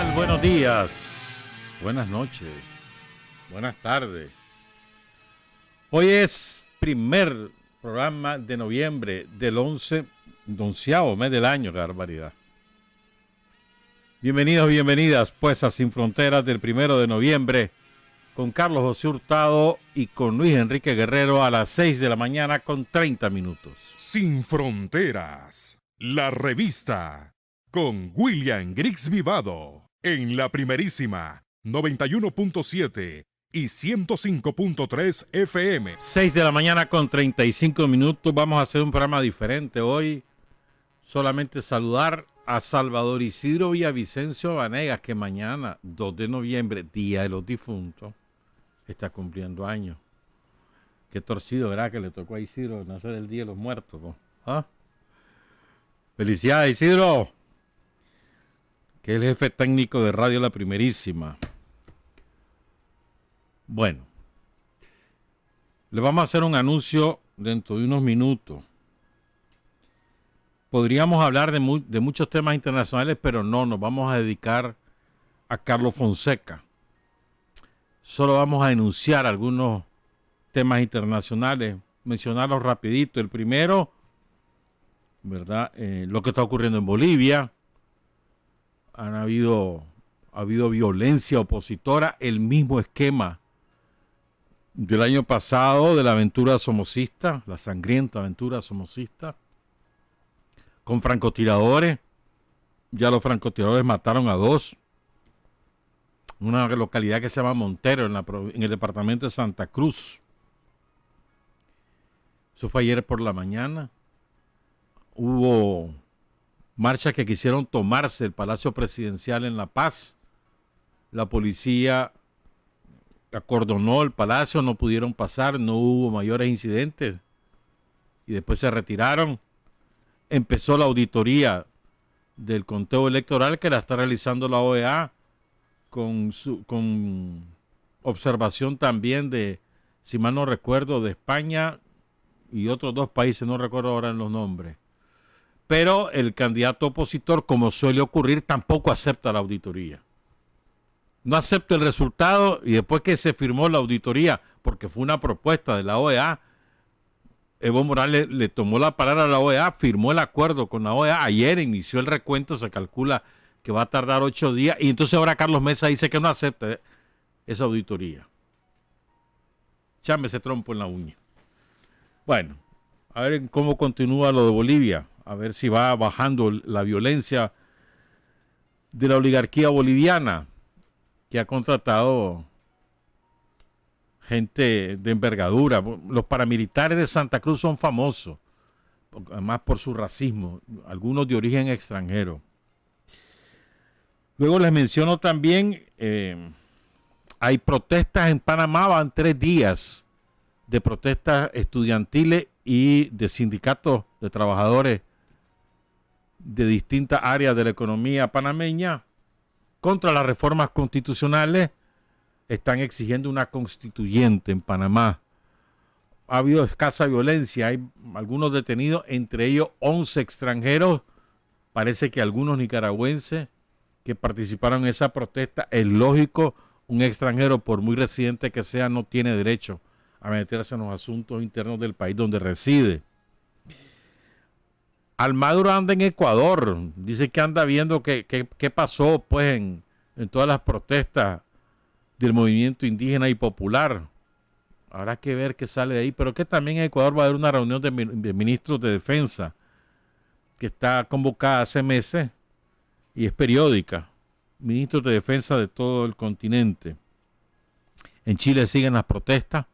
tal? Buenos días, buenas noches, buenas tardes. Hoy es primer programa de noviembre del 11º mes del año, qué barbaridad. Bienvenidos, bienvenidas pues a Sin Fronteras del 1 de noviembre con Carlos José Hurtado y con Luis Enrique Guerrero a las 6 de la mañana con 30 minutos. Sin Fronteras, la revista con William Griggs Vivado en la primerísima 91.7 y 105.3 FM. 6 de la mañana con 35 minutos. Vamos a hacer un programa diferente hoy. Solamente saludar a Salvador Isidro Villavicencio Vanegas, que mañana, 2 de noviembre, Día de los Difuntos, está cumpliendo años. Qué torcido, ¿verdad? Que le tocó a Isidro nacer el Día de los Muertos, ¿no? ¿Ah? Felicidades, Isidro, que es el jefe técnico de Radio La Primerísima. Bueno, le vamos a hacer un anuncio dentro de unos minutos. Podríamos hablar de muchos temas internacionales, pero no, nos vamos a dedicar a Carlos Fonseca. Solo vamos a enunciar algunos temas internacionales, mencionarlos rapidito. El primero, ¿verdad? Lo que está ocurriendo en Bolivia. Ha habido violencia opositora, el mismo esquema del año pasado de la aventura somocista, la sangrienta aventura somocista, con francotiradores. Ya los francotiradores mataron a 2. Una localidad que se llama Montero, en el departamento de Santa Cruz. Eso fue ayer por la mañana. Hubo marchas que quisieron tomarse el Palacio Presidencial en La Paz. La policía acordonó el palacio, no pudieron pasar, no hubo mayores incidentes. Y después se retiraron. Empezó la auditoría del conteo electoral que la está realizando la OEA con observación también de, si mal no recuerdo, de España y otros 2 países, no recuerdo ahora los nombres. Pero el candidato opositor, como suele ocurrir, tampoco acepta la auditoría. No acepta el resultado y después que se firmó la auditoría, porque fue una propuesta de la OEA, Evo Morales le tomó la palabra a la OEA, firmó el acuerdo con la OEA, ayer inició el recuento, se calcula que va a tardar 8 días, y entonces ahora Carlos Mesa dice que no acepta esa auditoría. Chame ese trompo en la uña. Bueno, a ver cómo continúa lo de Bolivia, a ver si va bajando la violencia de la oligarquía boliviana, que ha contratado gente de envergadura. Los paramilitares de Santa Cruz son famosos, además por su racismo, algunos de origen extranjero. Luego les menciono también, hay protestas en Panamá, van 3 días de protestas estudiantiles y de sindicatos de trabajadores de distintas áreas de la economía panameña contra las reformas constitucionales. Están exigiendo una constituyente en Panamá. Ha habido escasa violencia, hay algunos detenidos, entre ellos 11 extranjeros, parece que algunos nicaragüenses que participaron en esa protesta. Es lógico, un extranjero, por muy residente que sea, no tiene derecho a meterse en los asuntos internos del país donde reside. Almagro anda en Ecuador, dice que anda viendo qué pasó pues en todas las protestas del movimiento indígena y popular. Habrá que ver qué sale de ahí, pero que también en Ecuador va a haber una reunión de ministros de defensa que está convocada hace meses y es periódica. Ministros de defensa de todo el continente. En Chile siguen las protestas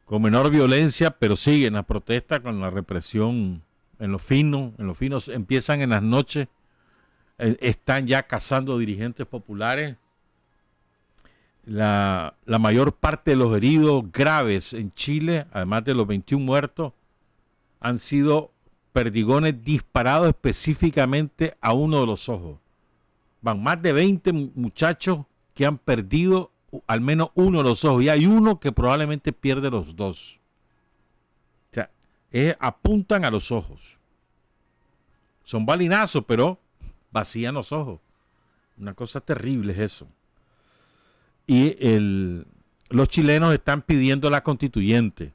con menor violencia, pero siguen las protestas con la represión en los finos empiezan en las noches, están ya cazando dirigentes populares. La mayor parte de los heridos graves en Chile, además de los 21 muertos, han sido perdigones disparados específicamente a uno de los ojos. Van más de 20 muchachos que han perdido al menos uno de los ojos y hay uno que probablemente pierde los 2. O sea, apuntan a los ojos. Son balinazos, pero vacían los ojos. Una cosa terrible es eso. Y los chilenos están pidiendo la constituyente.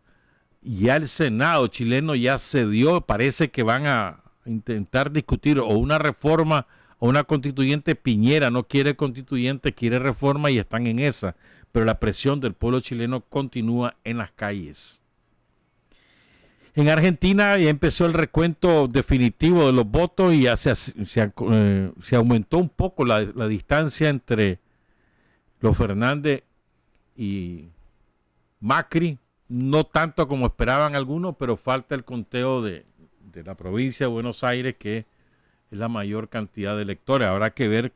Ya el Senado chileno ya cedió, parece que van a intentar discutir o una reforma o una constituyente. Piñera no quiere constituyente, quiere reforma y están en esa. Pero la presión del pueblo chileno continúa en las calles. En Argentina ya empezó el recuento definitivo de los votos y ya se aumentó un poco la distancia entre los Fernández y Macri. No tanto como esperaban algunos, pero falta el conteo de la provincia de Buenos Aires, que es la mayor cantidad de electores. Habrá que ver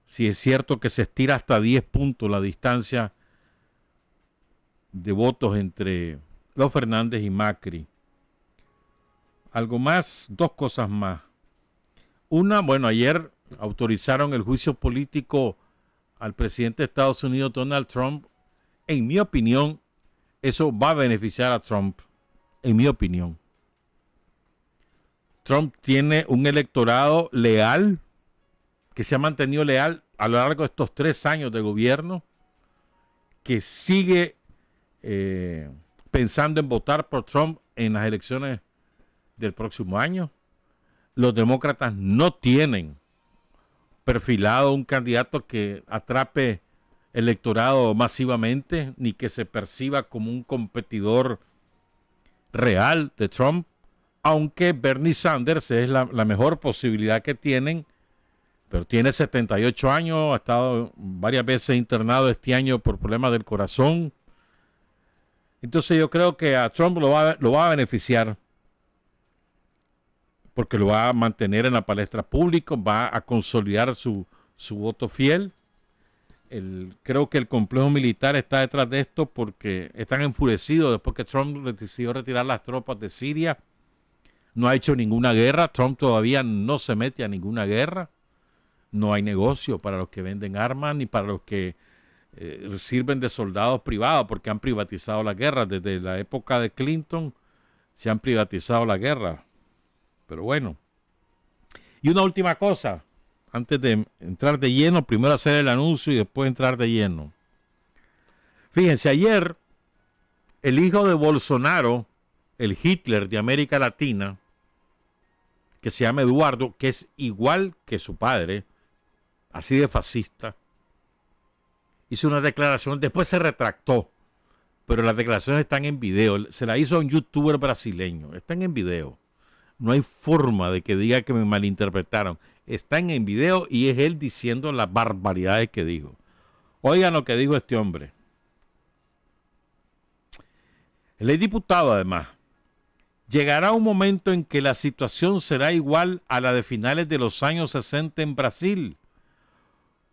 si es cierto que se estira hasta 10 puntos la distancia de votos entre los Fernández y Macri. Algo más, dos cosas más. Una, bueno, ayer autorizaron el juicio político al presidente de Estados Unidos, Donald Trump. En mi opinión, eso va a beneficiar a Trump, en mi opinión. Trump tiene un electorado leal, que se ha mantenido leal a lo largo de estos 3 años de gobierno, que sigue pensando en votar por Trump en las elecciones del próximo año. Los demócratas no tienen perfilado un candidato que atrape electorado masivamente, ni que se perciba como un competidor real de Trump, aunque Bernie Sanders es la mejor posibilidad que tienen, pero tiene 78 años, ha estado varias veces internado este año por problemas del corazón. Entonces yo creo que a Trump lo va a beneficiar, porque lo va a mantener en la palestra pública, va a consolidar su voto fiel. Creo que el complejo militar está detrás de esto porque están enfurecidos después que Trump decidió retirar las tropas de Siria. No ha hecho ninguna guerra. Trump todavía no se mete a ninguna guerra. No hay negocio para los que venden armas ni para los que sirven de soldados privados, porque han privatizado la guerra. Desde la época de Clinton se han privatizado la guerra. Pero bueno. Y una última cosa. Antes de entrar de lleno, primero hacer el anuncio y después entrar de lleno. Fíjense, ayer el hijo de Bolsonaro, el Hitler de América Latina, que se llama Eduardo, que es igual que su padre, así de fascista, hizo una declaración, después se retractó, pero las declaraciones están en video. Se la hizo a un youtuber brasileño, están en video. No hay forma de que diga que me malinterpretaron. Están en video y es él diciendo las barbaridades que dijo. Oigan lo que dijo este hombre. Él es diputado además. Llegará un momento en que la situación será igual a la de finales de los años 60 en Brasil,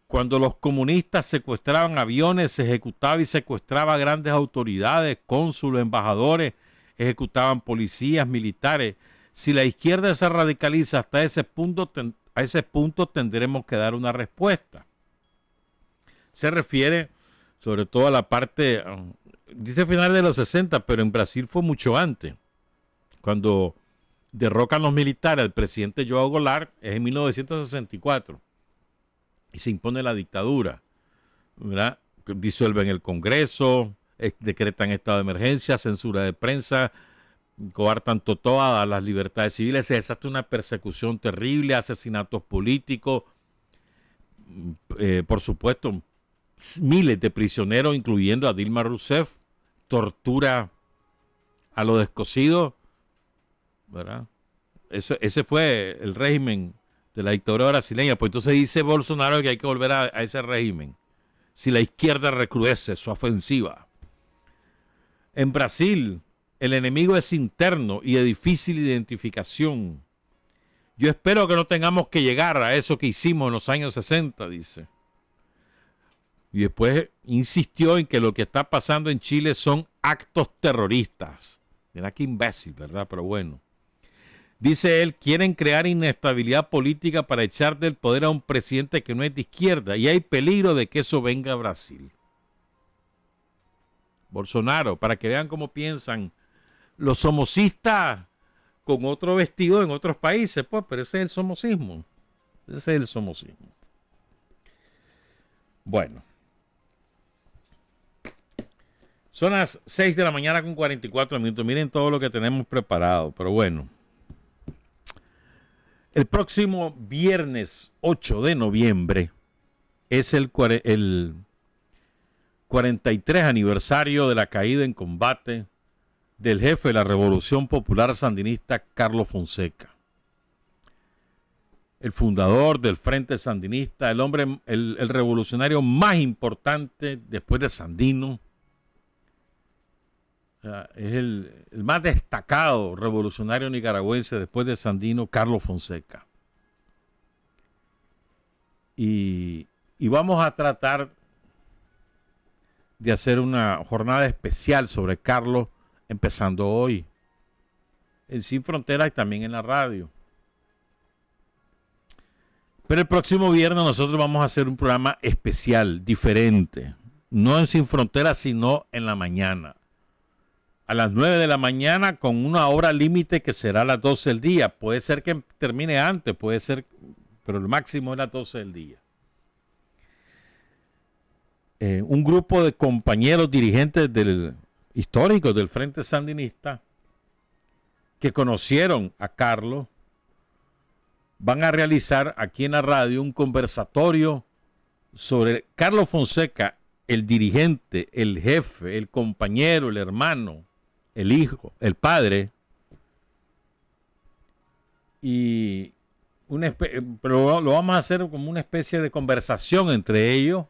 cuando los comunistas secuestraban aviones, se ejecutaba y secuestraba a grandes autoridades, cónsules, embajadores, ejecutaban policías, militares. Si la izquierda se radicaliza hasta ese punto, a ese punto tendremos que dar una respuesta. Se refiere sobre todo a la parte, dice finales de los 60, pero en Brasil fue mucho antes. Cuando derrocan los militares al presidente João Goulart, es en 1964, y se impone la dictadura, ¿verdad? Disuelven el Congreso, decretan estado de emergencia, censura de prensa, coartan todas las libertades civiles, se desata una persecución terrible, asesinatos políticos, por supuesto, miles de prisioneros, incluyendo a Dilma Rousseff, tortura a los descosidos, ¿verdad? Ese fue el régimen de la dictadura brasileña. Pues entonces dice Bolsonaro que hay que volver a ese régimen si la izquierda recrudece su ofensiva. En Brasil, el enemigo es interno y de difícil identificación. Yo espero que no tengamos que llegar a eso que hicimos en los años 60, dice. Y después insistió en que lo que está pasando en Chile son actos terroristas. Mira qué imbécil, ¿verdad? Pero bueno. Dice él, quieren crear inestabilidad política para echar del poder a un presidente que no es de izquierda y hay peligro de que eso venga a Brasil. Bolsonaro, para que vean cómo piensan los somocistas con otro vestido en otros países, pues, pero ese es el somocismo. Ese es el somocismo. Bueno, son las 6 de la mañana con 44 minutos. Miren todo lo que tenemos preparado, pero bueno. El próximo viernes 8 de noviembre es el 43 aniversario de la caída en combate del jefe de la Revolución Popular Sandinista, Carlos Fonseca. El fundador del Frente Sandinista, el hombre, el revolucionario más importante después de Sandino. Es el más destacado revolucionario nicaragüense después de Sandino, Carlos Fonseca. Y vamos a tratar de hacer una jornada especial sobre Carlos, empezando hoy en Sin Fronteras y también en la radio. Pero el próximo viernes nosotros vamos a hacer un programa especial, diferente. No en Sin Fronteras, sino en la mañana. A las 9 de la mañana con una hora límite que será a las 12 del día. Puede ser que termine antes, puede ser, pero el máximo es las 12 del día. Un grupo de compañeros dirigentes históricos del Frente Sandinista que conocieron a Carlos van a realizar aquí en la radio un conversatorio sobre Carlos Fonseca, el dirigente, el jefe, el compañero, el hermano, el hijo, el padre, pero lo vamos a hacer como una especie de conversación entre ellos.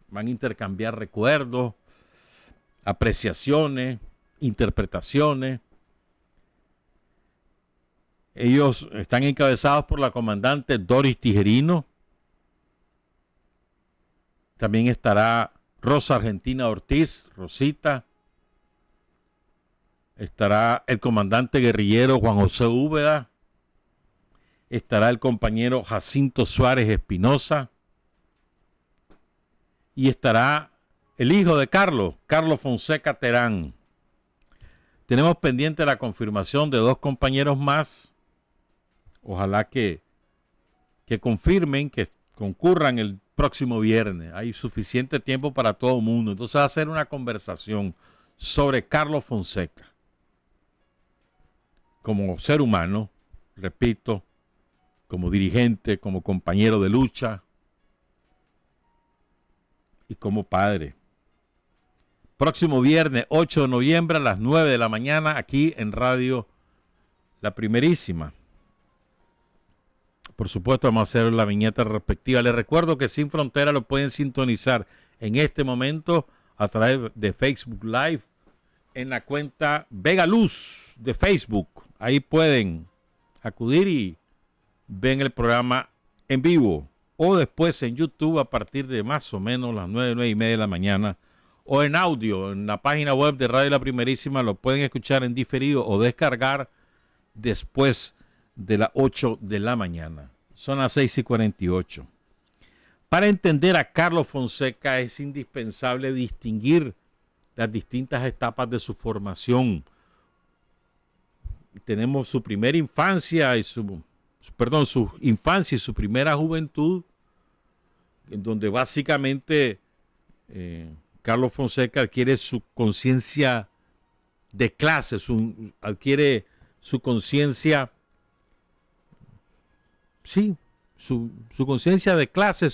Van a intercambiar recuerdos, apreciaciones, interpretaciones. Ellos están encabezados por la comandante Doris Tijerino. También estará Rosa Argentina Ortiz, Rosita. Estará el comandante guerrillero Juan José Úbeda. Estará el compañero Jacinto Suárez Espinosa. Y estará el hijo de Carlos, Carlos Fonseca Terán. Tenemos pendiente la confirmación de 2 compañeros más. Ojalá que confirmen, que concurran el próximo viernes. Hay suficiente tiempo para todo el mundo. Entonces va a ser una conversación sobre Carlos Fonseca. Como ser humano, repito, como dirigente, como compañero de lucha y como padre. Próximo viernes 8 de noviembre a las 9 de la mañana aquí en Radio La Primerísima. Por supuesto vamos a hacer la viñeta respectiva. Les recuerdo que Sin Frontera lo pueden sintonizar en este momento a través de Facebook Live en la cuenta Vega Luz de Facebook. Ahí pueden acudir y ven el programa en vivo. O después en YouTube a partir de más o menos las 9 y media de la mañana. O en audio, en la página web de Radio La Primerísima, lo pueden escuchar en diferido o descargar después de las 8 de la mañana. Son las 6:48. Para entender a Carlos Fonseca es indispensable distinguir las distintas etapas de su formación. Tenemos su primera infancia y su infancia y su primera juventud, en donde básicamente Carlos Fonseca adquiere su conciencia de clase, adquiere su conciencia, sí, su conciencia de clase,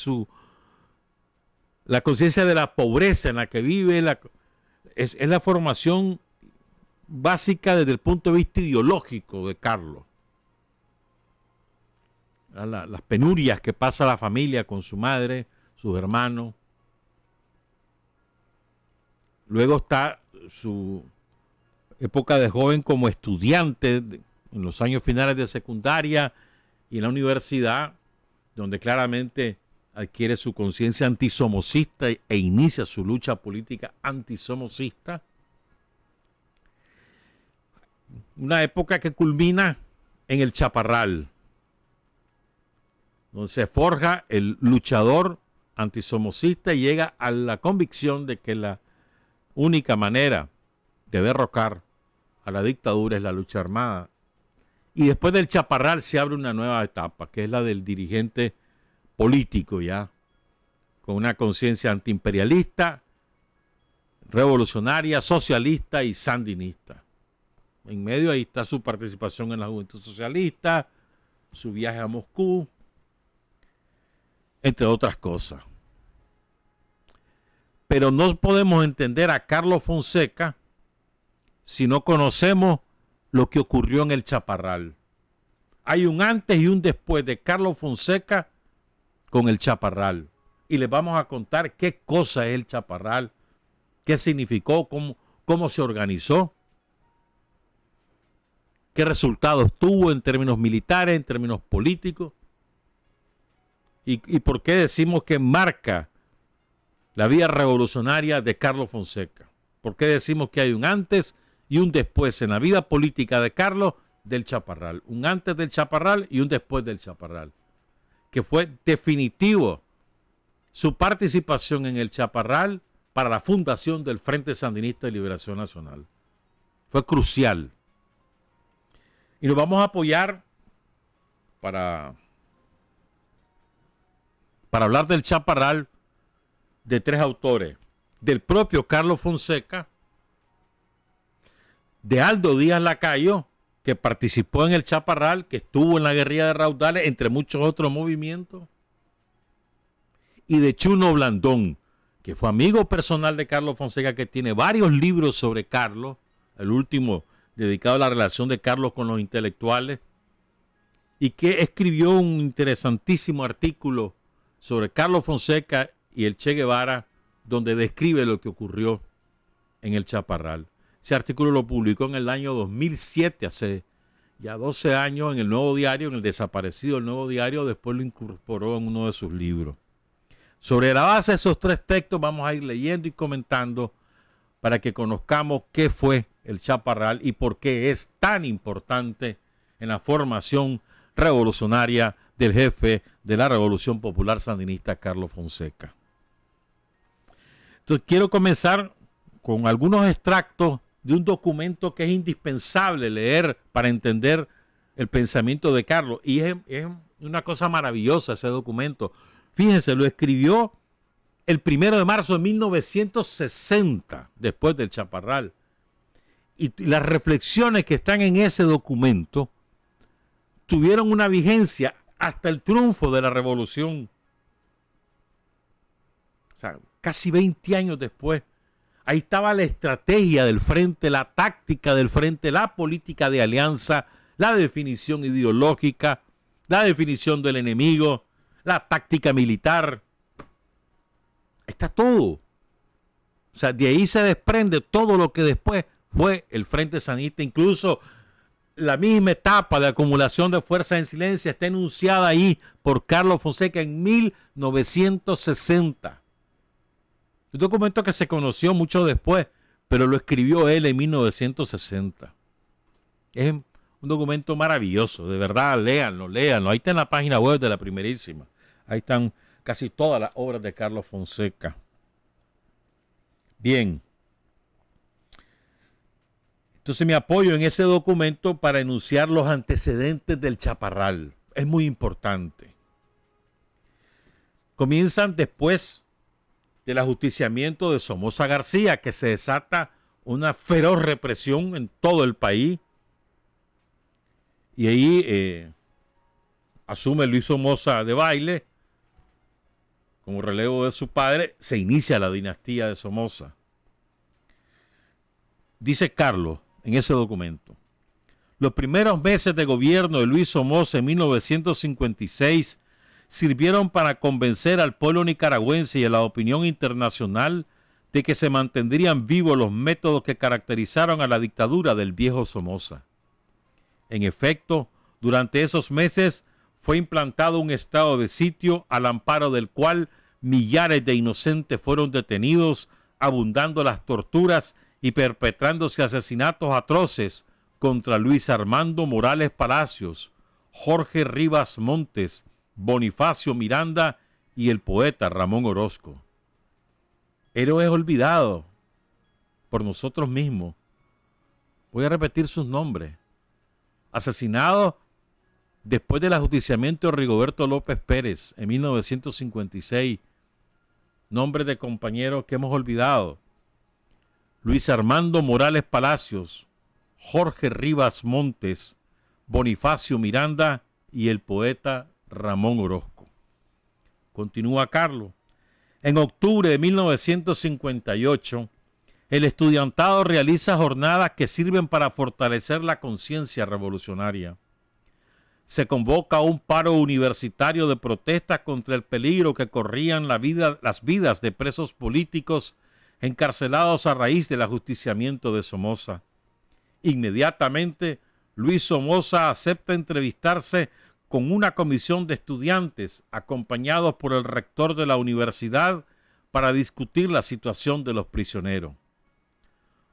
la conciencia de la pobreza en la que vive, es la formación básica desde el punto de vista ideológico de Carlos. Las penurias que pasa la familia con su madre, sus hermanos. Luego está su época de joven como estudiante en los años finales de secundaria y en la universidad, donde claramente adquiere su conciencia antisomocista e inicia su lucha política antisomocista. Una época que culmina en el Chaparral, donde se forja el luchador antisomocista y llega a la convicción de que la única manera de derrocar a la dictadura es la lucha armada. Y después del Chaparral se abre una nueva etapa, que es la del dirigente político ya, con una conciencia antiimperialista, revolucionaria, socialista y sandinista. En medio ahí está su participación en la Juventud Socialista, su viaje a Moscú, entre otras cosas. Pero no podemos entender a Carlos Fonseca si no conocemos lo que ocurrió en el Chaparral. Hay un antes y un después de Carlos Fonseca con el Chaparral. Y les vamos a contar qué cosa es el Chaparral, qué significó, cómo se organizó, qué resultados tuvo en términos militares, en términos políticos, y por qué decimos que marca la vía revolucionaria de Carlos Fonseca. ¿Por qué decimos que hay un antes y un después en la vida política de Carlos del Chaparral? Un antes del Chaparral y un después del Chaparral, que fue definitivo su participación en el Chaparral para la fundación del Frente Sandinista de Liberación Nacional. Fue crucial. Y nos vamos a apoyar para hablar del Chaparral de tres autores: del propio Carlos Fonseca, de Aldo Díaz Lacayo, que participó en el Chaparral, que estuvo en la guerrilla de Raudales, entre muchos otros movimientos, y de Chuno Blandón, que fue amigo personal de Carlos Fonseca, que tiene varios libros sobre Carlos, el último dedicado a la relación de Carlos con los intelectuales, y que escribió un interesantísimo artículo sobre Carlos Fonseca y el Che Guevara, donde describe lo que ocurrió en el Chaparral. Ese artículo lo publicó en el año 2007, hace ya 12 años, en el Nuevo Diario, en el desaparecido El Nuevo Diario. Después lo incorporó en uno de sus libros. Sobre la base de esos tres textos vamos a ir leyendo y comentando para que conozcamos qué fue el Chaparral y por qué es tan importante en la formación revolucionaria del jefe de la Revolución Popular Sandinista, Carlos Fonseca. Entonces quiero comenzar con algunos extractos de un documento que es indispensable leer para entender el pensamiento de Carlos. Y es una cosa maravillosa ese documento. Fíjense, lo escribió el 1 de marzo de 1960, después del Chaparral. Y las reflexiones que están en ese documento tuvieron una vigencia hasta el triunfo de la revolución. O sea, casi 20 años después. Ahí estaba la estrategia del frente, la táctica del frente, la política de alianza, la definición ideológica, la definición del enemigo, la táctica militar. Está todo. O sea, de ahí se desprende todo lo que después fue el Frente Sandinista. Incluso la misma etapa de acumulación de fuerzas en silencio está enunciada ahí por Carlos Fonseca en 1960. Un documento que se conoció mucho después, pero lo escribió él en 1960. Es un documento maravilloso, de verdad, léanlo. Ahí está en la página web de La Primerísima. Ahí están casi todas las obras de Carlos Fonseca. Bien. Entonces me apoyo en ese documento para enunciar los antecedentes del Chaparral. Es muy importante. Comienzan después del ajusticiamiento de Somoza García, que se desata una feroz represión en todo el país. Y ahí asume Luis Somoza de Baile como relevo de su padre. Se inicia la dinastía de Somoza. Dice Carlos en ese documento: los primeros meses de gobierno de Luis Somoza en 1956 sirvieron para convencer al pueblo nicaragüense y a la opinión internacional de que se mantendrían vivos los métodos que caracterizaron a la dictadura del viejo Somoza. En efecto, durante esos meses fue implantado un estado de sitio al amparo del cual millares de inocentes fueron detenidos, abundando las torturas y perpetrándose asesinatos atroces contra Luis Armando Morales Palacios, Jorge Rivas Montes, Bonifacio Miranda y el poeta Ramón Orozco. Héroes olvidados por nosotros mismos. Voy a repetir sus nombres. Asesinados después del ajusticiamiento de Rigoberto López Pérez en 1956 nombres de compañeros que hemos olvidado: Luis Armando Morales Palacios, Jorge Rivas Montes, Bonifacio Miranda y el poeta Ramón Orozco. Continúa Carlos. En octubre de 1958, el estudiantado realiza jornadas que sirven para fortalecer la conciencia revolucionaria. Se convoca a un paro universitario de protesta contra el peligro que corrían las vidas de presos políticos encarcelados a raíz del ajusticiamiento de Somoza. Inmediatamente, Luis Somoza acepta entrevistarse con una comisión de estudiantes acompañados por el rector de la universidad para discutir la situación de los prisioneros.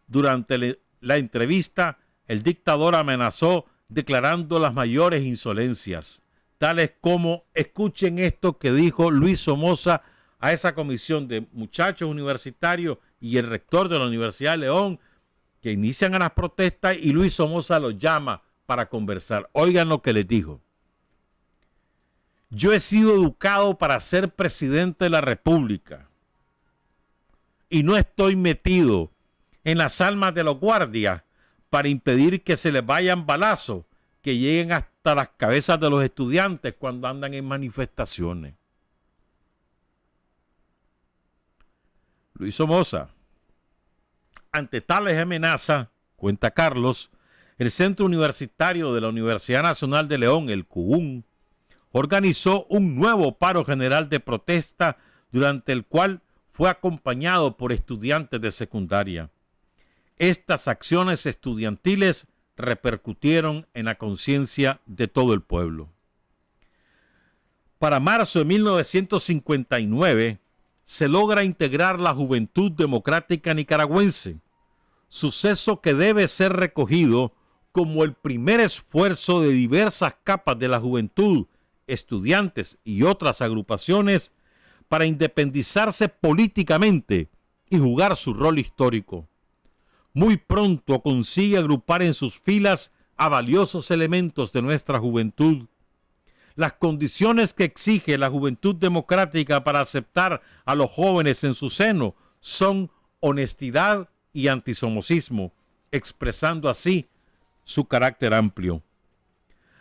Durante la entrevista, el dictador amenazó declarando las mayores insolencias, tales como: escuchen esto que dijo Luis Somoza a esa comisión de muchachos universitarios y el rector de la Universidad de León, que inician a las protestas, y Luis Somoza los llama para conversar. Oigan lo que les dijo: yo he sido educado para ser presidente de la República y no estoy metido en las almas de los guardias para impedir que se les vayan balazos que lleguen hasta las cabezas de los estudiantes cuando andan en manifestaciones. Luis Somoza. Ante tales amenazas, cuenta Carlos, el Centro Universitario de la Universidad Nacional de León, el CUUN, organizó un nuevo paro general de protesta durante el cual fue acompañado por estudiantes de secundaria. Estas acciones estudiantiles repercutieron en la conciencia de todo el pueblo. Para marzo de 1959 se logra integrar la Juventud Democrática Nicaragüense, suceso que debe ser recogido como el primer esfuerzo de diversas capas de la juventud, estudiantes y otras agrupaciones para independizarse políticamente y jugar su rol histórico. Muy pronto consigue agrupar en sus filas a valiosos elementos de nuestra juventud. Las condiciones que exige la Juventud Democrática para aceptar a los jóvenes en su seno son honestidad y antisomocismo, expresando así su carácter amplio.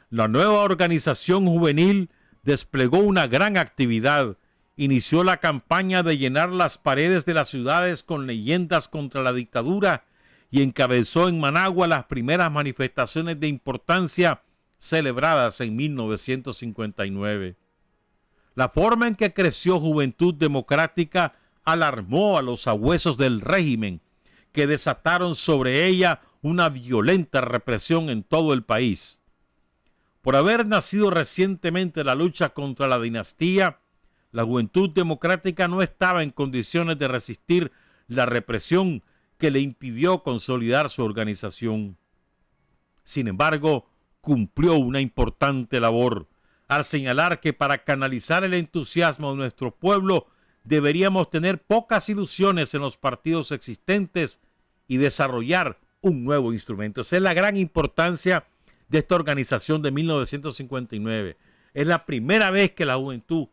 La nueva organización juvenil desplegó una gran actividad. Inició la campaña de llenar las paredes de las ciudades con leyendas contra la dictadura y encabezó en Managua las primeras manifestaciones de importancia celebradas en 1959. La forma en que creció Juventud Democrática alarmó a los sabuesos del régimen, que desataron sobre ella una violenta represión en todo el país. Por haber nacido recientemente la lucha contra la dinastía, la Juventud Democrática no estaba en condiciones de resistir la represión que le impidió consolidar su organización. Sin embargo, cumplió una importante labor al señalar que para canalizar el entusiasmo de nuestro pueblo deberíamos tener pocas ilusiones en los partidos existentes y desarrollar un nuevo instrumento. Esa es la gran importancia de esta organización de 1959. Es la primera vez que la juventud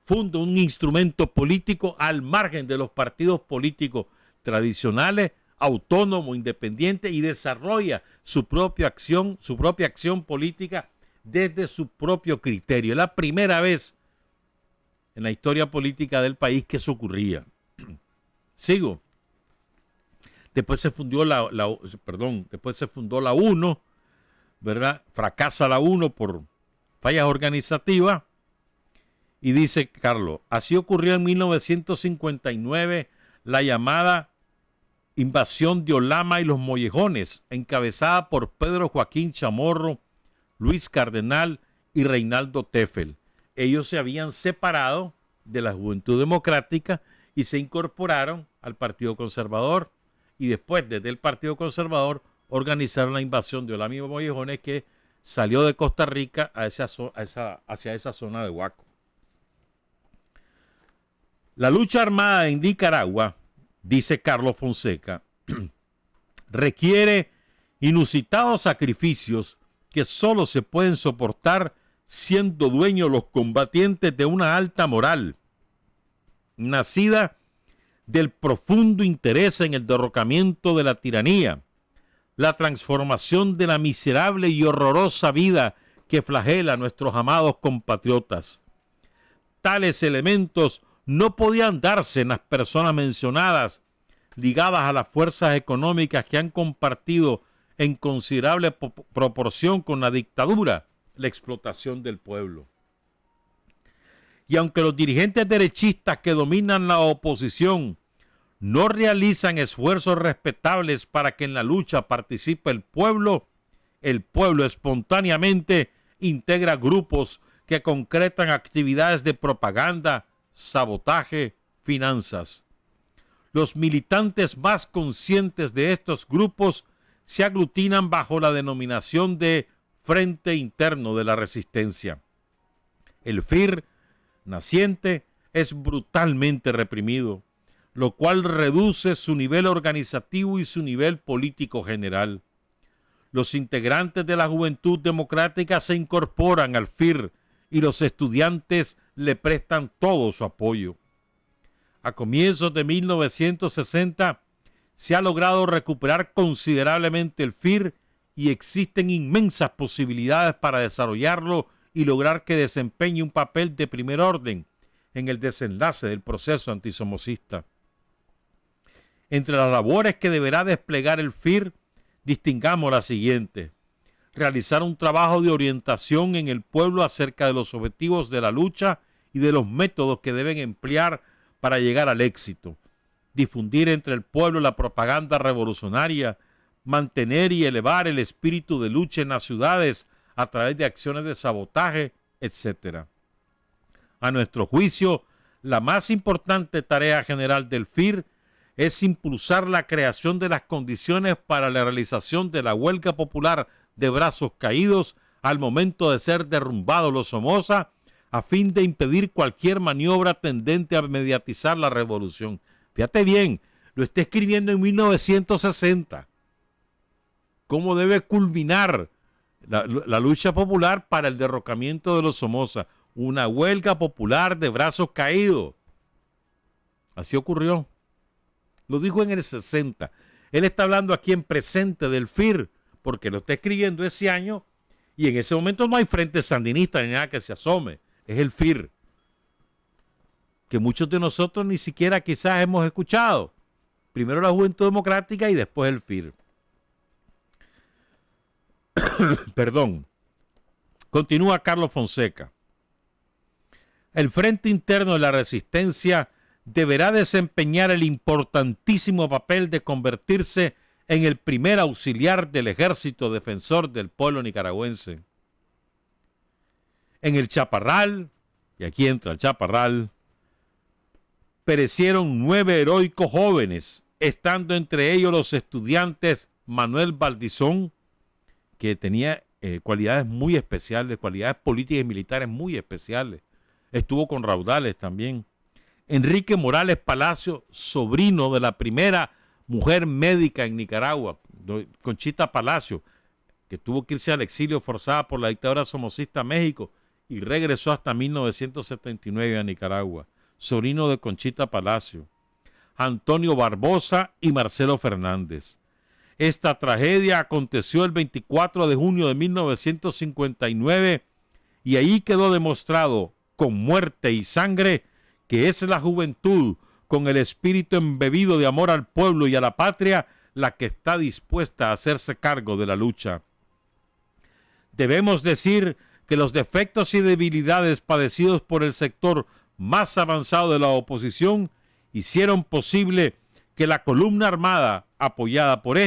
funda un instrumento político al margen de los partidos políticos tradicionales, autónomo, independiente, y desarrolla su propia acción política desde su propio criterio. Es la primera vez en la historia política del país que eso ocurría. Sigo. Después se fundó después se fundó la UNO, ¿verdad? Fracasa la UNO por fallas organizativas. Y dice Carlos, así ocurrió en 1959 la llamada invasión de Olama y los Mollejones, encabezada por Pedro Joaquín Chamorro, Luis Cardenal y Reinaldo Teffel. Ellos se habían separado de la Juventud Democrática y se incorporaron al Partido Conservador, y después desde el Partido Conservador organizaron la invasión de Olama y Mollejones, que salió de Costa Rica hacia esa zona de Huaco. La lucha armada en Nicaragua, dice Carlos Fonseca, requiere inusitados sacrificios que solo se pueden soportar siendo dueños los combatientes de una alta moral. nacida del profundo interés en el derrocamiento de la tiranía, la transformación de la miserable y horrorosa vida que flagela a nuestros amados compatriotas. Tales elementos no podían darse en las personas mencionadas, ligadas a las fuerzas económicas que han compartido en considerable proporción con la dictadura la explotación del pueblo. Y aunque los dirigentes derechistas que dominan la oposición no realizan esfuerzos respetables para que en la lucha participe el pueblo espontáneamente integra grupos que concretan actividades de propaganda, sabotaje, finanzas. Los militantes más conscientes de estos grupos se aglutinan bajo la denominación de Frente Interno de la Resistencia. El FIR naciente es brutalmente reprimido, lo cual reduce su nivel organizativo y su nivel político general. Los integrantes de la Juventud Democrática se incorporan al FIR y los estudiantes le prestan todo su apoyo. A comienzos de 1960 se ha logrado recuperar considerablemente el FIR y existen inmensas posibilidades para desarrollarlo y lograr que desempeñe un papel de primer orden en el desenlace del proceso antisomocista. Entre las labores que deberá desplegar el FIR, distingamos la siguiente: realizar un trabajo de orientación en el pueblo acerca de los objetivos de la lucha y de los métodos que deben emplear para llegar al éxito, difundir entre el pueblo la propaganda revolucionaria, mantener y elevar el espíritu de lucha en las ciudades a través de acciones de sabotaje, etc. A nuestro juicio, la más importante tarea general del FIR es impulsar la creación de las condiciones para la realización de la huelga popular de brazos caídos al momento de ser derrumbados los Somoza, a fin de impedir cualquier maniobra tendente a mediatizar la revolución. Fíjate bien, lo está escribiendo en 1960. ¿Cómo debe culminar la lucha popular para el derrocamiento de los Somoza? Una huelga popular de brazos caídos. Así ocurrió. Lo dijo en el 60. Él está hablando aquí en presente del FIR, porque lo está escribiendo ese año, y en ese momento no hay frente sandinista ni nada que se asome. Es el FIR, que muchos de nosotros ni siquiera quizás hemos escuchado. Primero la Juventud Democrática y después el FIR. Perdón. Continúa Carlos Fonseca. El Frente Interno de la Resistencia deberá desempeñar el importantísimo papel de convertirse en el primer auxiliar del ejército defensor del pueblo nicaragüense. En el Chaparral, y aquí entra el Chaparral, perecieron 9 heroicos jóvenes, estando entre ellos los estudiantes Manuel Valdizón, que tenía cualidades muy especiales, cualidades políticas y militares muy especiales. Estuvo con Raudales también. Enrique Morales Palacio, sobrino de la primera mujer médica en Nicaragua, Conchita Palacio, que tuvo que irse al exilio forzada por la dictadura somocista a México y regresó hasta 1979 a Nicaragua. Sobrino de Conchita Palacio. Antonio Barbosa y Marcelo Fernández. Esta tragedia aconteció el 24 de junio de 1959 y ahí quedó demostrado con muerte y sangre que es la juventud con el espíritu embebido de amor al pueblo y a la patria la que está dispuesta a hacerse cargo de la lucha. Debemos decir que los defectos y debilidades padecidos por el sector más avanzado de la oposición hicieron posible que la columna armada, apoyada por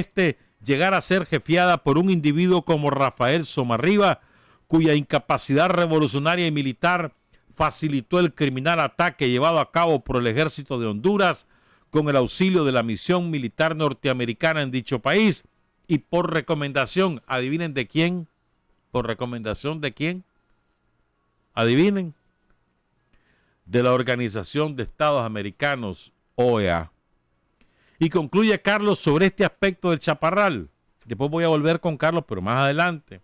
llegara a ser jefiada por un individuo como Rafael Somarriba, cuya incapacidad revolucionaria y militar facilitó el criminal ataque llevado a cabo por el ejército de Honduras con el auxilio de la misión militar norteamericana en dicho país y por recomendación, adivinen de quién, por recomendación de quién, adivinen, de la Organización de Estados Americanos, OEA. Y concluye Carlos sobre este aspecto del Chaparral. Después voy a volver con Carlos, pero más adelante.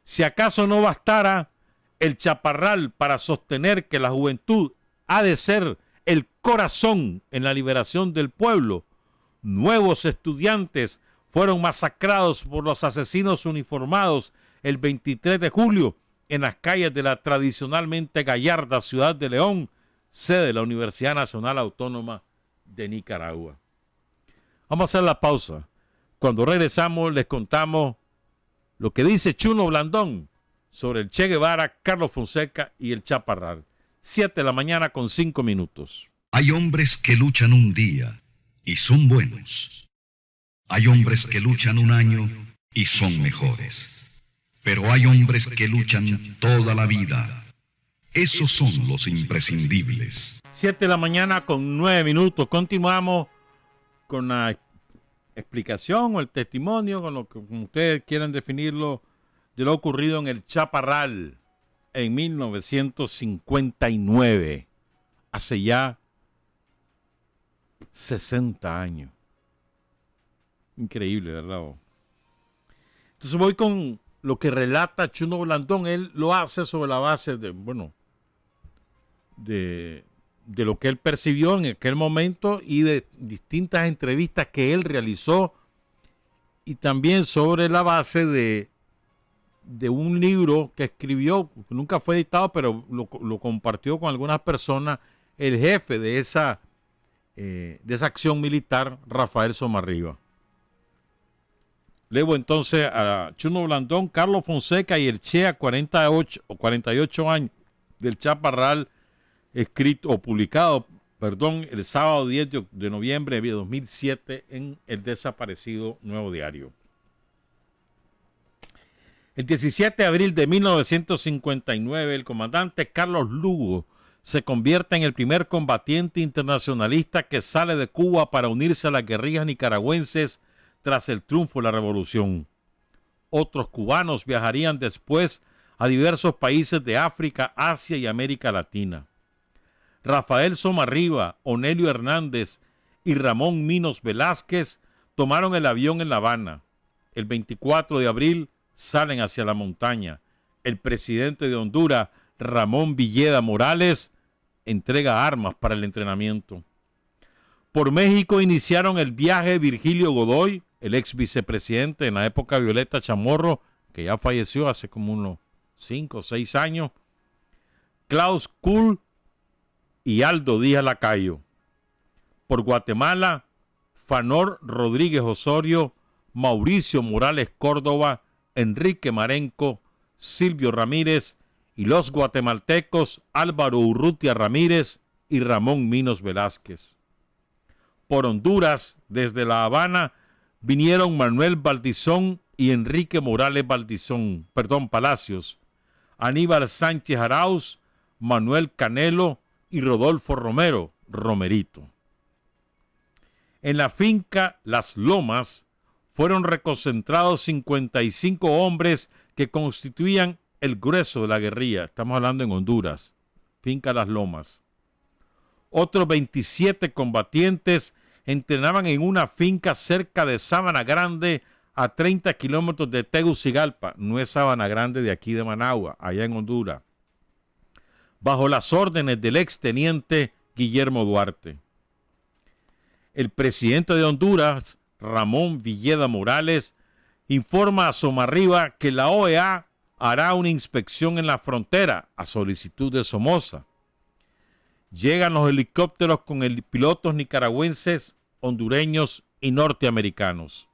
Si acaso no bastara el Chaparral para sostener que la juventud ha de ser el corazón en la liberación del pueblo. Nuevos estudiantes fueron masacrados por los asesinos uniformados el 23 de julio en las calles de la tradicionalmente gallarda ciudad de León, sede de la Universidad Nacional Autónoma de Nicaragua. Vamos a hacer la pausa. Cuando regresamos les contamos lo que dice Chuno Blandón sobre el Che Guevara, Carlos Fonseca y el Chaparral. 7 de la mañana con 5 minutos. Hay hombres que luchan un día y son buenos. Hay hombres que luchan un año y son mejores. Pero hay hombres que luchan toda la vida. Esos son los imprescindibles. 7 de la mañana con 9 minutos. Continuamos con la explicación o el testimonio, con lo que como ustedes quieran definirlo, de lo ocurrido en el Chaparral en 1959. Hace ya 60 años. Increíble, ¿verdad? Entonces voy con lo que relata Chuno Blandón. Él lo hace sobre la base de, bueno, de lo que él percibió en aquel momento y de distintas entrevistas que él realizó, y también sobre la base de un libro que escribió, que nunca fue editado, pero lo compartió con algunas personas, el jefe de esa acción militar, Rafael Somarriba. Leo entonces a Chuno Blandón, Carlos Fonseca y el Che a 48 años del Chaparral, escrito o publicado, el sábado 10 de noviembre de 2007 en el desaparecido Nuevo Diario. El 17 de abril de 1959, el comandante Carlos Lugo se convierte en el primer combatiente internacionalista que sale de Cuba para unirse a las guerrillas nicaragüenses tras el triunfo de la revolución. Otros cubanos viajarían después a diversos países de África, Asia y América Latina. Rafael Somarriba, Onelio Hernández y Ramón Minos Velázquez tomaron el avión en La Habana. El 24 de abril salen hacia la montaña. El presidente de Honduras, Ramón Villeda Morales, entrega armas para el entrenamiento. Por México iniciaron el viaje Virgilio Godoy, el ex vicepresidente en la época Violeta Chamorro, que ya falleció hace como unos 5 o 6 años, Klaus Kuhl y Aldo Díaz Lacayo. Por Guatemala, Fanor Rodríguez Osorio, Mauricio Morales Córdoba, Enrique Marenco, Silvio Ramírez y los guatemaltecos Álvaro Urrutia Ramírez y Ramón Minos Velázquez. Por Honduras, desde La Habana, vinieron Manuel Baldizón y Enrique Morales Palacios, Aníbal Sánchez Arauz, Manuel Canelo y Rodolfo Romero, Romerito. En la finca Las Lomas fueron reconcentrados 55 hombres que constituían el grueso de la guerrilla. Estamos hablando en Honduras, finca Las Lomas. Otros 27 combatientes entrenaban en una finca cerca de Sabana Grande, a 30 kilómetros de Tegucigalpa. No es Sabana Grande de aquí de Managua, allá en Honduras, bajo las órdenes del exteniente Guillermo Duarte. El presidente de Honduras, Ramón Villeda Morales, informa a Somarriba que la OEA hará una inspección en la frontera a solicitud de Somoza. Llegan los helicópteros con pilotos nicaragüenses, hondureños y norteamericanos.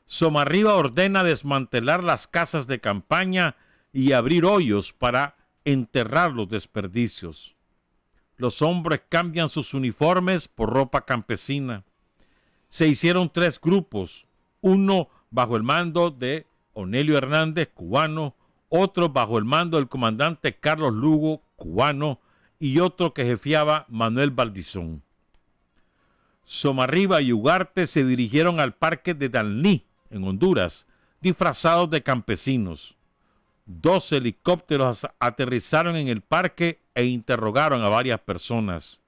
Somarriba ordena desmantelar las casas de campaña y abrir hoyos para enterrar los desperdicios. Los hombres cambian sus uniformes por ropa campesina. Se hicieron 3 grupos, uno bajo el mando de Onelio Hernández, cubano, otro bajo el mando del comandante Carlos Lugo, cubano, y otro que jefiaba Manuel Baldizón. Somarriba y Ugarte se dirigieron al parque de Dalní, en Honduras, disfrazados de campesinos. 2 helicópteros aterrizaron en el parque e interrogaron a varias personas.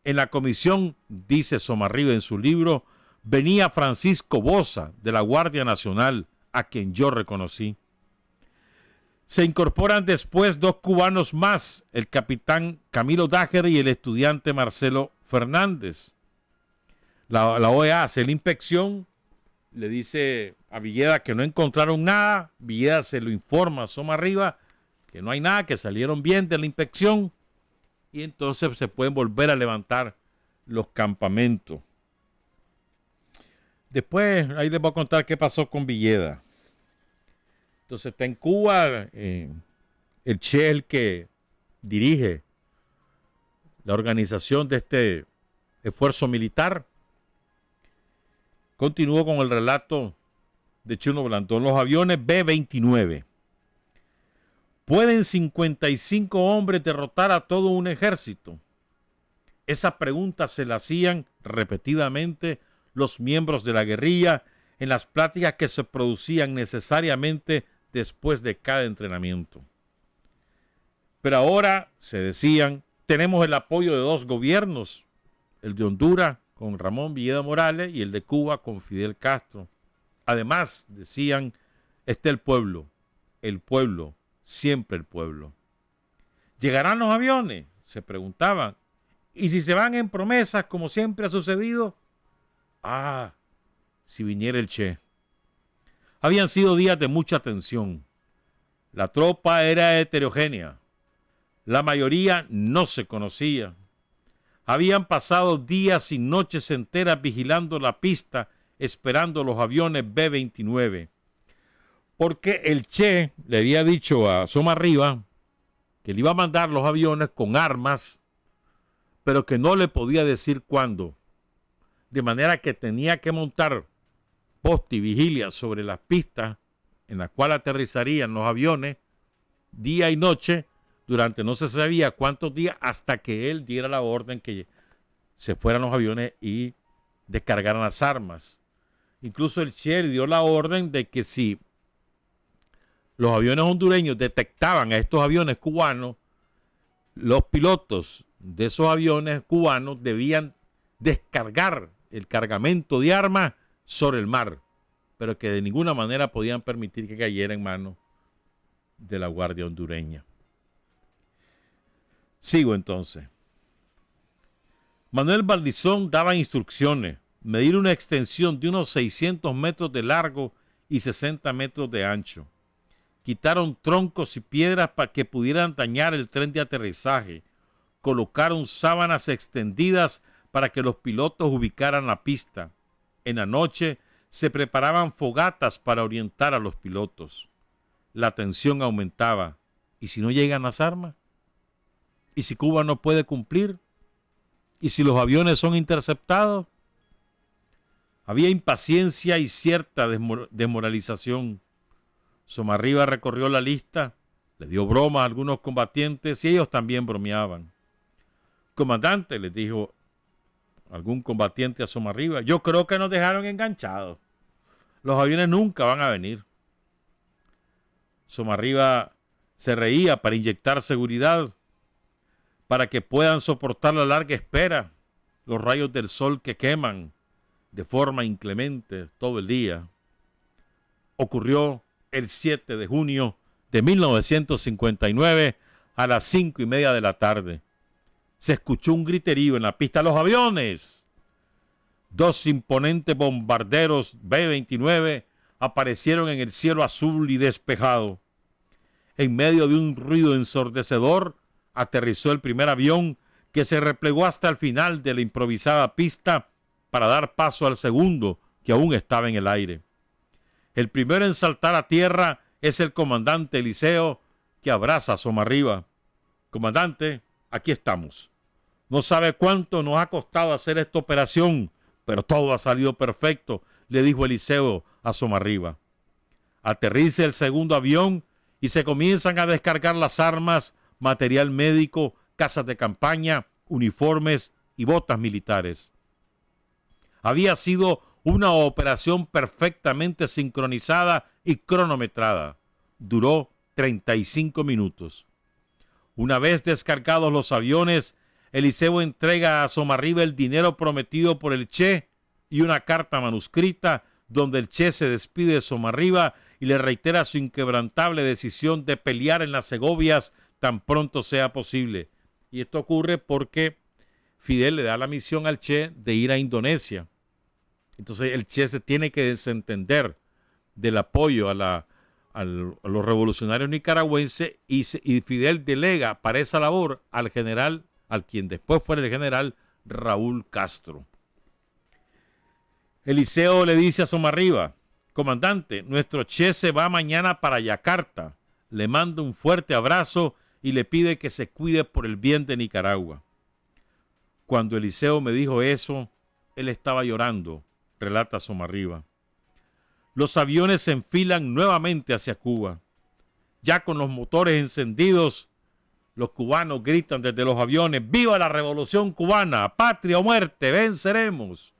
En la comisión, dice Somarriba en su libro, venía Francisco Boza, de la Guardia Nacional, a quien yo reconocí. Se incorporan después 2 cubanos más, el capitán Camilo Dager y el estudiante Marcelo Fernández. La OEA hace la inspección, le dice a Villeda que no encontraron nada, Villeda se lo informa a Somarriba que no hay nada, que salieron bien de la inspección y entonces se pueden volver a levantar los campamentos. Después ahí les voy a contar qué pasó con Villeda. Entonces está en Cuba, el Che es el que dirige la organización de este esfuerzo militar. Continúo con el relato de Chino Blandón. Los aviones B-29. ¿Pueden 55 hombres derrotar a todo un ejército? Esa pregunta se la hacían repetidamente los miembros de la guerrilla en las pláticas que se producían necesariamente después de cada entrenamiento. Pero ahora, se decían, tenemos el apoyo de 2 gobiernos, el de Honduras con Ramón Villeda Morales y el de Cuba con Fidel Castro. Además, decían, está el pueblo, siempre el pueblo. ¿Llegarán los aviones?, se preguntaban. ¿Y si se van en promesas, como siempre ha sucedido? Si viniera el Che. Habían sido días de mucha tensión. La tropa era heterogénea. La mayoría no se conocía. Habían pasado días y noches enteras vigilando la pista, esperando los aviones B-29. Porque el Che le había dicho a Somarriba que le iba a mandar los aviones con armas, pero que no le podía decir cuándo. De manera que tenía que montar poste y vigilia sobre las pistas en las cuales aterrizarían los aviones día y noche durante no se sabía cuántos días hasta que él diera la orden que se fueran los aviones y descargaran las armas. Incluso el Che dio la orden de que si los aviones hondureños detectaban a estos aviones cubanos, los pilotos de esos aviones cubanos debían descargar el cargamento de armas sobre el mar, pero que de ninguna manera podían permitir que cayera en manos de la Guardia hondureña. Sigo entonces. Manuel Valdizón daba instrucciones, medir una extensión de unos 600 metros de largo y 60 metros de ancho. Quitaron troncos y piedras para que pudieran dañar el tren de aterrizaje. Colocaron sábanas extendidas para que los pilotos ubicaran la pista. En la noche se preparaban fogatas para orientar a los pilotos. La tensión aumentaba. ¿Y si no llegan las armas? ¿Y si Cuba no puede cumplir? ¿Y si los aviones son interceptados? Había impaciencia y cierta desmoralización. Somarriba recorrió la lista, le dio broma a algunos combatientes y ellos también bromeaban. Comandante, les dijo algún combatiente a Somarriba, yo creo que nos dejaron enganchados. Los aviones nunca van a venir. Somarriba se reía para inyectar seguridad, para que puedan soportar la larga espera, los rayos del sol que queman de forma inclemente todo el día. Ocurrió el 7 de junio de 1959 a las 5:30 de la tarde. Se escuchó un griterío en la pista. ¡Los aviones! 2 imponentes bombarderos B-29 aparecieron en el cielo azul y despejado. En medio de un ruido ensordecedor, aterrizó el primer avión, que se replegó hasta el final de la improvisada pista para dar paso al segundo, que aún estaba en el aire. El primero en saltar a tierra es el comandante Eliseo, que abraza a Somarriba. Comandante, aquí estamos. No sabe cuánto nos ha costado hacer esta operación, pero todo ha salido perfecto, le dijo Eliseo a Somarriba. Aterriza el segundo avión y se comienzan a descargar las armas, material médico, casas de campaña, uniformes y botas militares. Había sido una operación perfectamente sincronizada y cronometrada. Duró 35 minutos. Una vez descargados los aviones, Eliseo entrega a Somarriba el dinero prometido por el Che y una carta manuscrita donde el Che se despide de Somarriba y le reitera su inquebrantable decisión de pelear en las Segovias tan pronto sea posible. Y esto ocurre porque Fidel le da la misión al Che de ir a Indonesia. Entonces el Che se tiene que desentender del apoyo a los revolucionarios nicaragüenses y Fidel delega para esa labor al general, al quien después fuera el general Raúl Castro. Eliseo le dice a Somarriba: comandante, nuestro Che se va mañana para Yakarta. Le manda un fuerte abrazo y le pide que se cuide por el bien de Nicaragua. Cuando Eliseo me dijo eso, él estaba llorando, relata Somarriba. Los aviones se enfilan nuevamente hacia Cuba. Ya con los motores encendidos, los cubanos gritan desde los aviones: ¡viva la revolución cubana! ¡Patria o muerte! ¡Venceremos!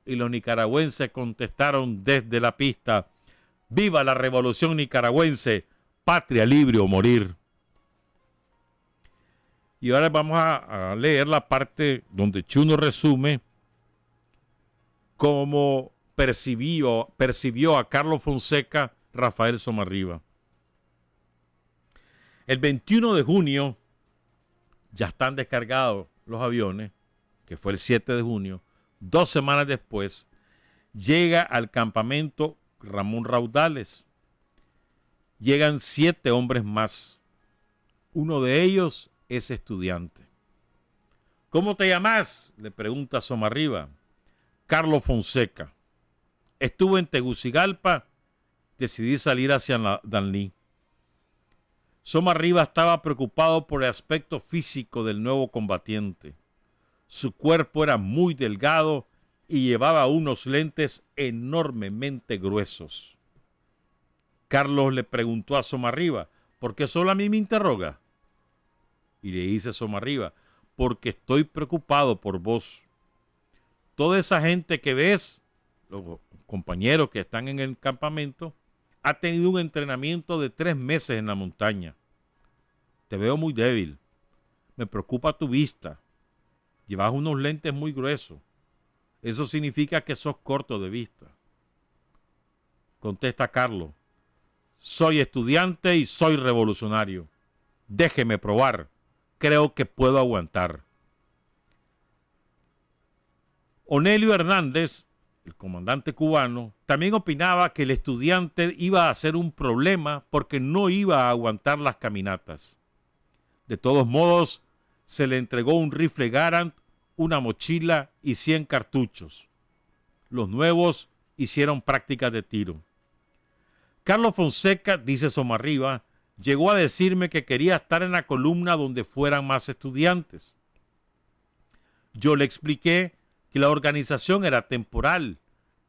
Y los nicaragüenses contestaron desde la pista: ¡viva la revolución nicaragüense! ¡Patria libre o morir! Y ahora vamos a leer la parte donde Chuno resume cómo percibió a Carlos Fonseca Rafael Somarriba. El 21 de junio ya están descargados los aviones, que fue el 7 de junio. 2 semanas después llega al campamento Ramón Raudales. Llegan 7 hombres más. Uno de ellos es estudiante. ¿Cómo te llamas?, le pregunta Somarriba. Carlos Fonseca. Estuve en Tegucigalpa, decidí salir hacia Danlí. Somarriba estaba preocupado por el aspecto físico del nuevo combatiente. Su cuerpo era muy delgado y llevaba unos lentes enormemente gruesos. Carlos le preguntó a Somarriba: ¿por qué solo a mí me interroga? Y le dice Somarriba: porque estoy preocupado por vos. Toda esa gente que ves, los compañeros que están en el campamento, ha tenido un entrenamiento de 3 meses en la montaña. Te veo muy débil. Me preocupa tu vista. Llevas unos lentes muy gruesos. Eso significa que sos corto de vista. Contesta Carlos: soy estudiante y soy revolucionario. Déjeme probar. Creo que puedo aguantar. Onelio Hernández, el comandante cubano, también opinaba que el estudiante iba a ser un problema porque no iba a aguantar las caminatas. De todos modos, se le entregó un rifle Garand, una mochila y 100 cartuchos. Los nuevos hicieron prácticas de tiro. Carlos Fonseca, dice Somarriba, llegó a decirme que quería estar en la columna donde fueran más estudiantes. Yo le expliqué que la organización era temporal,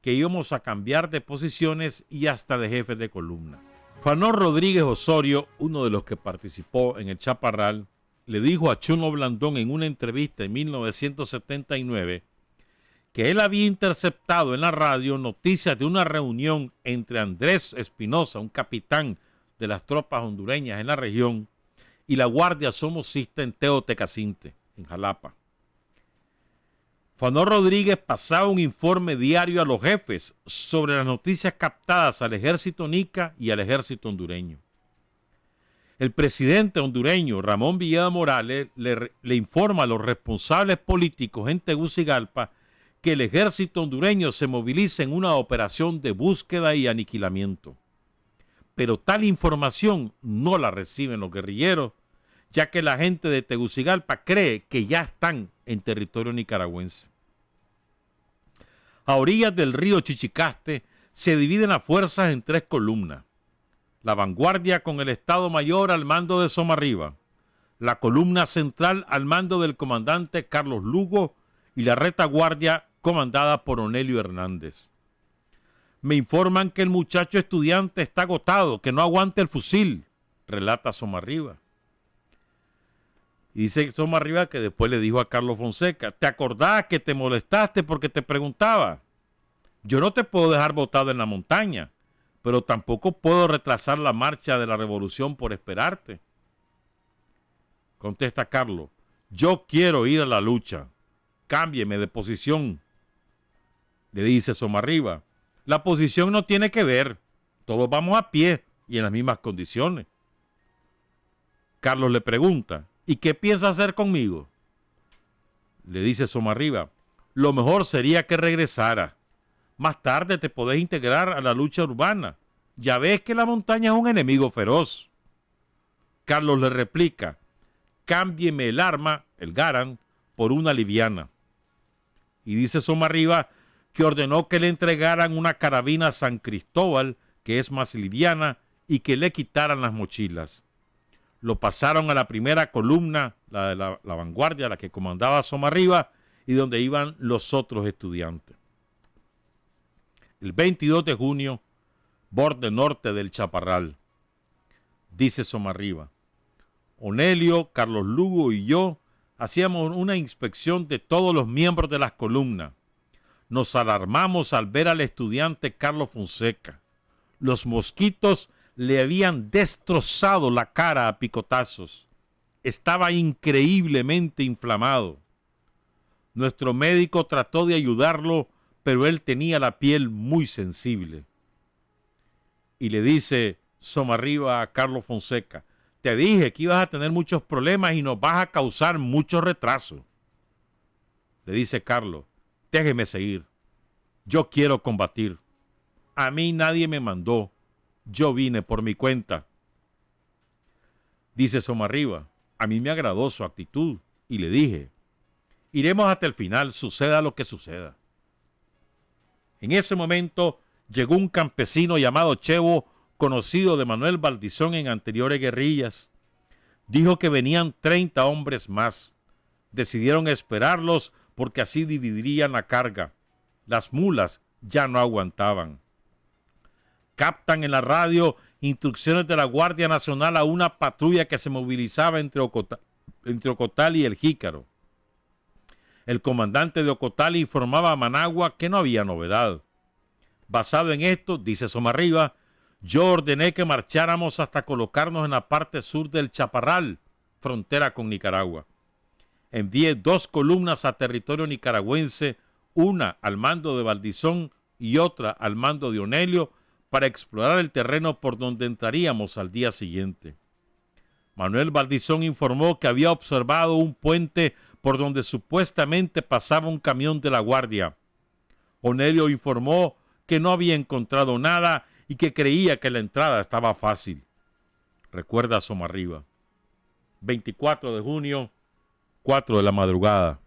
que íbamos a cambiar de posiciones y hasta de jefe de columna. Fanor Rodríguez Osorio, uno de los que participó en el Chaparral, le dijo a Chuno Blandón en una entrevista en 1979 que él había interceptado en la radio noticias de una reunión entre Andrés Espinosa, un capitán de las tropas hondureñas en la región, y la Guardia Somocista en Teotecacinte, en Jalapa. Fanor Rodríguez pasaba un informe diario a los jefes sobre las noticias captadas al ejército nica y al ejército hondureño. El presidente hondureño Ramón Villeda Morales le informa a los responsables políticos en Tegucigalpa que el ejército hondureño se moviliza en una operación de búsqueda y aniquilamiento. Pero tal información no la reciben los guerrilleros, ya que la gente de Tegucigalpa cree que ya están en territorio nicaragüense. A orillas del río Chichicaste se dividen las fuerzas en 3 columnas. La vanguardia con el Estado Mayor al mando de Somarriba, la columna central al mando del comandante Carlos Lugo y la retaguardia comandada por Onelio Hernández. Me informan que el muchacho estudiante está agotado, que no aguanta el fusil, relata Somarriba. Y dice Somarriba que después le dijo a Carlos Fonseca: ¿te acordás que te molestaste porque te preguntaba? Yo no te puedo dejar botado en la montaña, pero tampoco puedo retrasar la marcha de la revolución por esperarte. Contesta Carlos: yo quiero ir a la lucha, cámbieme de posición. Le dice Somarriba: la posición no tiene que ver, Todos vamos a pie y en las mismas condiciones. Carlos le pregunta, ¿y qué piensa hacer conmigo? Le dice Somarriba, lo mejor sería que regresara. Más tarde te podés integrar a la lucha urbana. Ya ves que la montaña es un enemigo feroz. Carlos le replica, cámbieme el arma, el Garand, por una liviana. Y dice Somarriba que ordenó que le entregaran una carabina San Cristóbal, que es más liviana, y que le quitaran las mochilas. Lo pasaron a la primera columna, la de la vanguardia, la que comandaba Somarriba, y donde iban los otros estudiantes. El 22 de junio, borde norte del Chaparral. Dice Somarriba, Onelio, Carlos Lugo y yo hacíamos una inspección de todos los miembros de las columnas. Nos alarmamos al ver al estudiante Carlos Fonseca. Los mosquitos le habían destrozado la cara a picotazos. Estaba increíblemente inflamado. Nuestro médico trató de ayudarlo, pero él tenía la piel muy sensible. Y le dice Somarriba a Carlos Fonseca, te dije que ibas a tener muchos problemas y nos vas a causar mucho retraso. Le dice Carlos, déjeme seguir. Yo quiero combatir. A mí nadie me mandó. Yo vine por mi cuenta. Dice Somarriba, a mí me agradó su actitud y le dije, iremos hasta el final, suceda lo que suceda. En ese momento llegó un campesino llamado Chevo, conocido de Manuel Valdizón en anteriores guerrillas. Dijo que venían 30 hombres más. Decidieron esperarlos porque así dividirían la carga. Las mulas ya no aguantaban. Captan en la radio instrucciones de la Guardia Nacional a una patrulla que se movilizaba entre Ocotal y El Jícaro. El comandante de Ocotal informaba a Managua que no había novedad. Basado en esto, dice Somarriba, yo ordené que marcháramos hasta colocarnos en la parte sur del Chaparral, frontera con Nicaragua. Envié 2 columnas a territorio nicaragüense, una al mando de Valdizón y otra al mando de Onelio, para explorar el terreno por donde entraríamos al día siguiente. Manuel Valdizón informó que había observado un puente por donde supuestamente pasaba un camión de la Guardia. Onelio informó que no había encontrado nada y que creía que la entrada estaba fácil. Recuerda Somarriba. 24 de junio, 4 de la madrugada.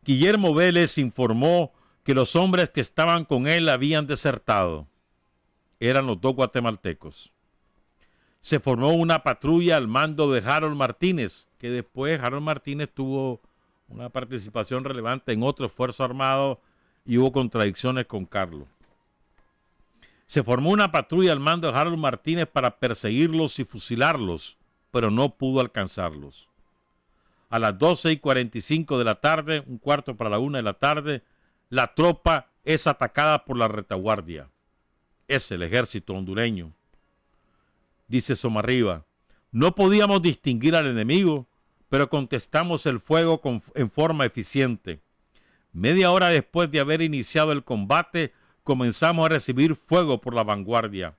Guillermo Vélez informó que los hombres que estaban con él habían desertado. Eran los 2 guatemaltecos. Se formó una patrulla al mando de Harold Martínez, que después Harold Martínez tuvo una participación relevante en otro esfuerzo armado y hubo contradicciones con Carlos. Se formó una patrulla al mando de Harold Martínez para perseguirlos y fusilarlos, pero no pudo alcanzarlos. A las 12:45 de la tarde, 1:45 de la tarde, la tropa es atacada por la retaguardia. Es el ejército hondureño. Dice Somarriba, no podíamos distinguir al enemigo, pero contestamos el fuego en forma eficiente. Media hora después de haber iniciado el combate, comenzamos a recibir fuego por la vanguardia.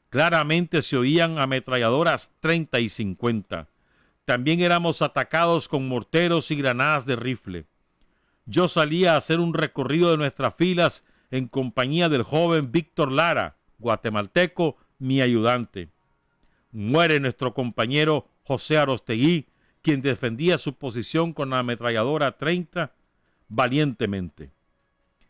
Claramente se oían ametralladoras 30 y 50. También éramos atacados con morteros y granadas de rifle. Yo salía a hacer un recorrido de nuestras filas en compañía del joven Víctor Lara, guatemalteco, mi ayudante. Muere nuestro compañero José Arostegui, quien defendía su posición con la ametralladora 30 valientemente.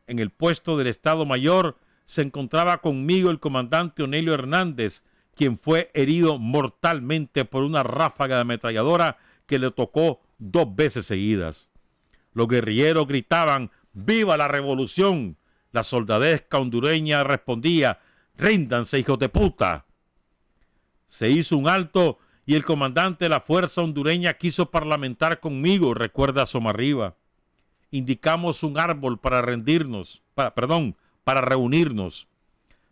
En el puesto del Estado Mayor se encontraba conmigo el comandante Onelio Hernández, quien fue herido mortalmente por una ráfaga de ametralladora que le tocó 2 veces seguidas. Los guerrilleros gritaban ¡viva la revolución! La soldadesca hondureña respondía ¡ríndanse, hijos de puta! Se hizo un alto y el comandante de la fuerza hondureña quiso parlamentar conmigo, recuerda Somarriba. Indicamos un árbol para reunirnos.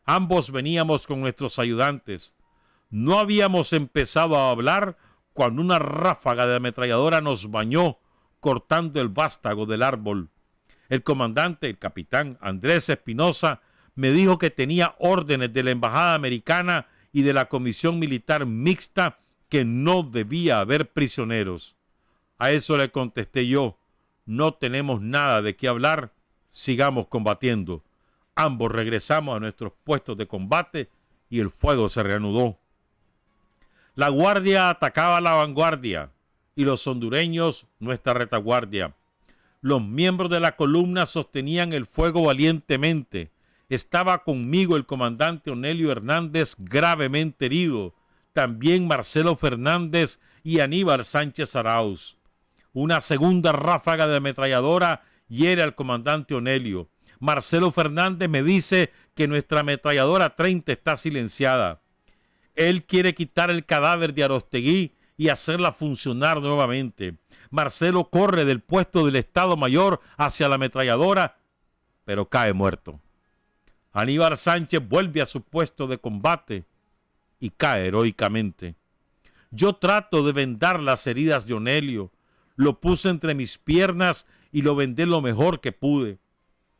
Ambos veníamos con nuestros ayudantes. No habíamos empezado a hablar cuando una ráfaga de ametralladora nos bañó, cortando el vástago del árbol. El comandante, el capitán Andrés Espinosa, me dijo que tenía órdenes de la Embajada Americana y de la Comisión Militar Mixta que no debía haber prisioneros. A eso le contesté yo: no tenemos nada de qué hablar, sigamos combatiendo. Ambos regresamos a nuestros puestos de combate y el fuego se reanudó. La guardia atacaba a la vanguardia y los hondureños nuestra retaguardia. Los miembros de la columna sostenían el fuego valientemente. Estaba conmigo el comandante Onelio Hernández, gravemente herido, también Marcelo Fernández y Aníbal Sánchez Arauz. Una segunda ráfaga de ametralladora hiere al comandante Onelio. Marcelo Fernández me dice que nuestra ametralladora 30 está silenciada. Él quiere quitar el cadáver de Arostegui y hacerla funcionar nuevamente. Marcelo corre del puesto del Estado Mayor hacia la ametralladora, pero cae muerto. Aníbal Sánchez vuelve a su puesto de combate y cae heroicamente. Yo trato de vendar las heridas de Onelio. Lo puse entre mis piernas y lo vendé lo mejor que pude.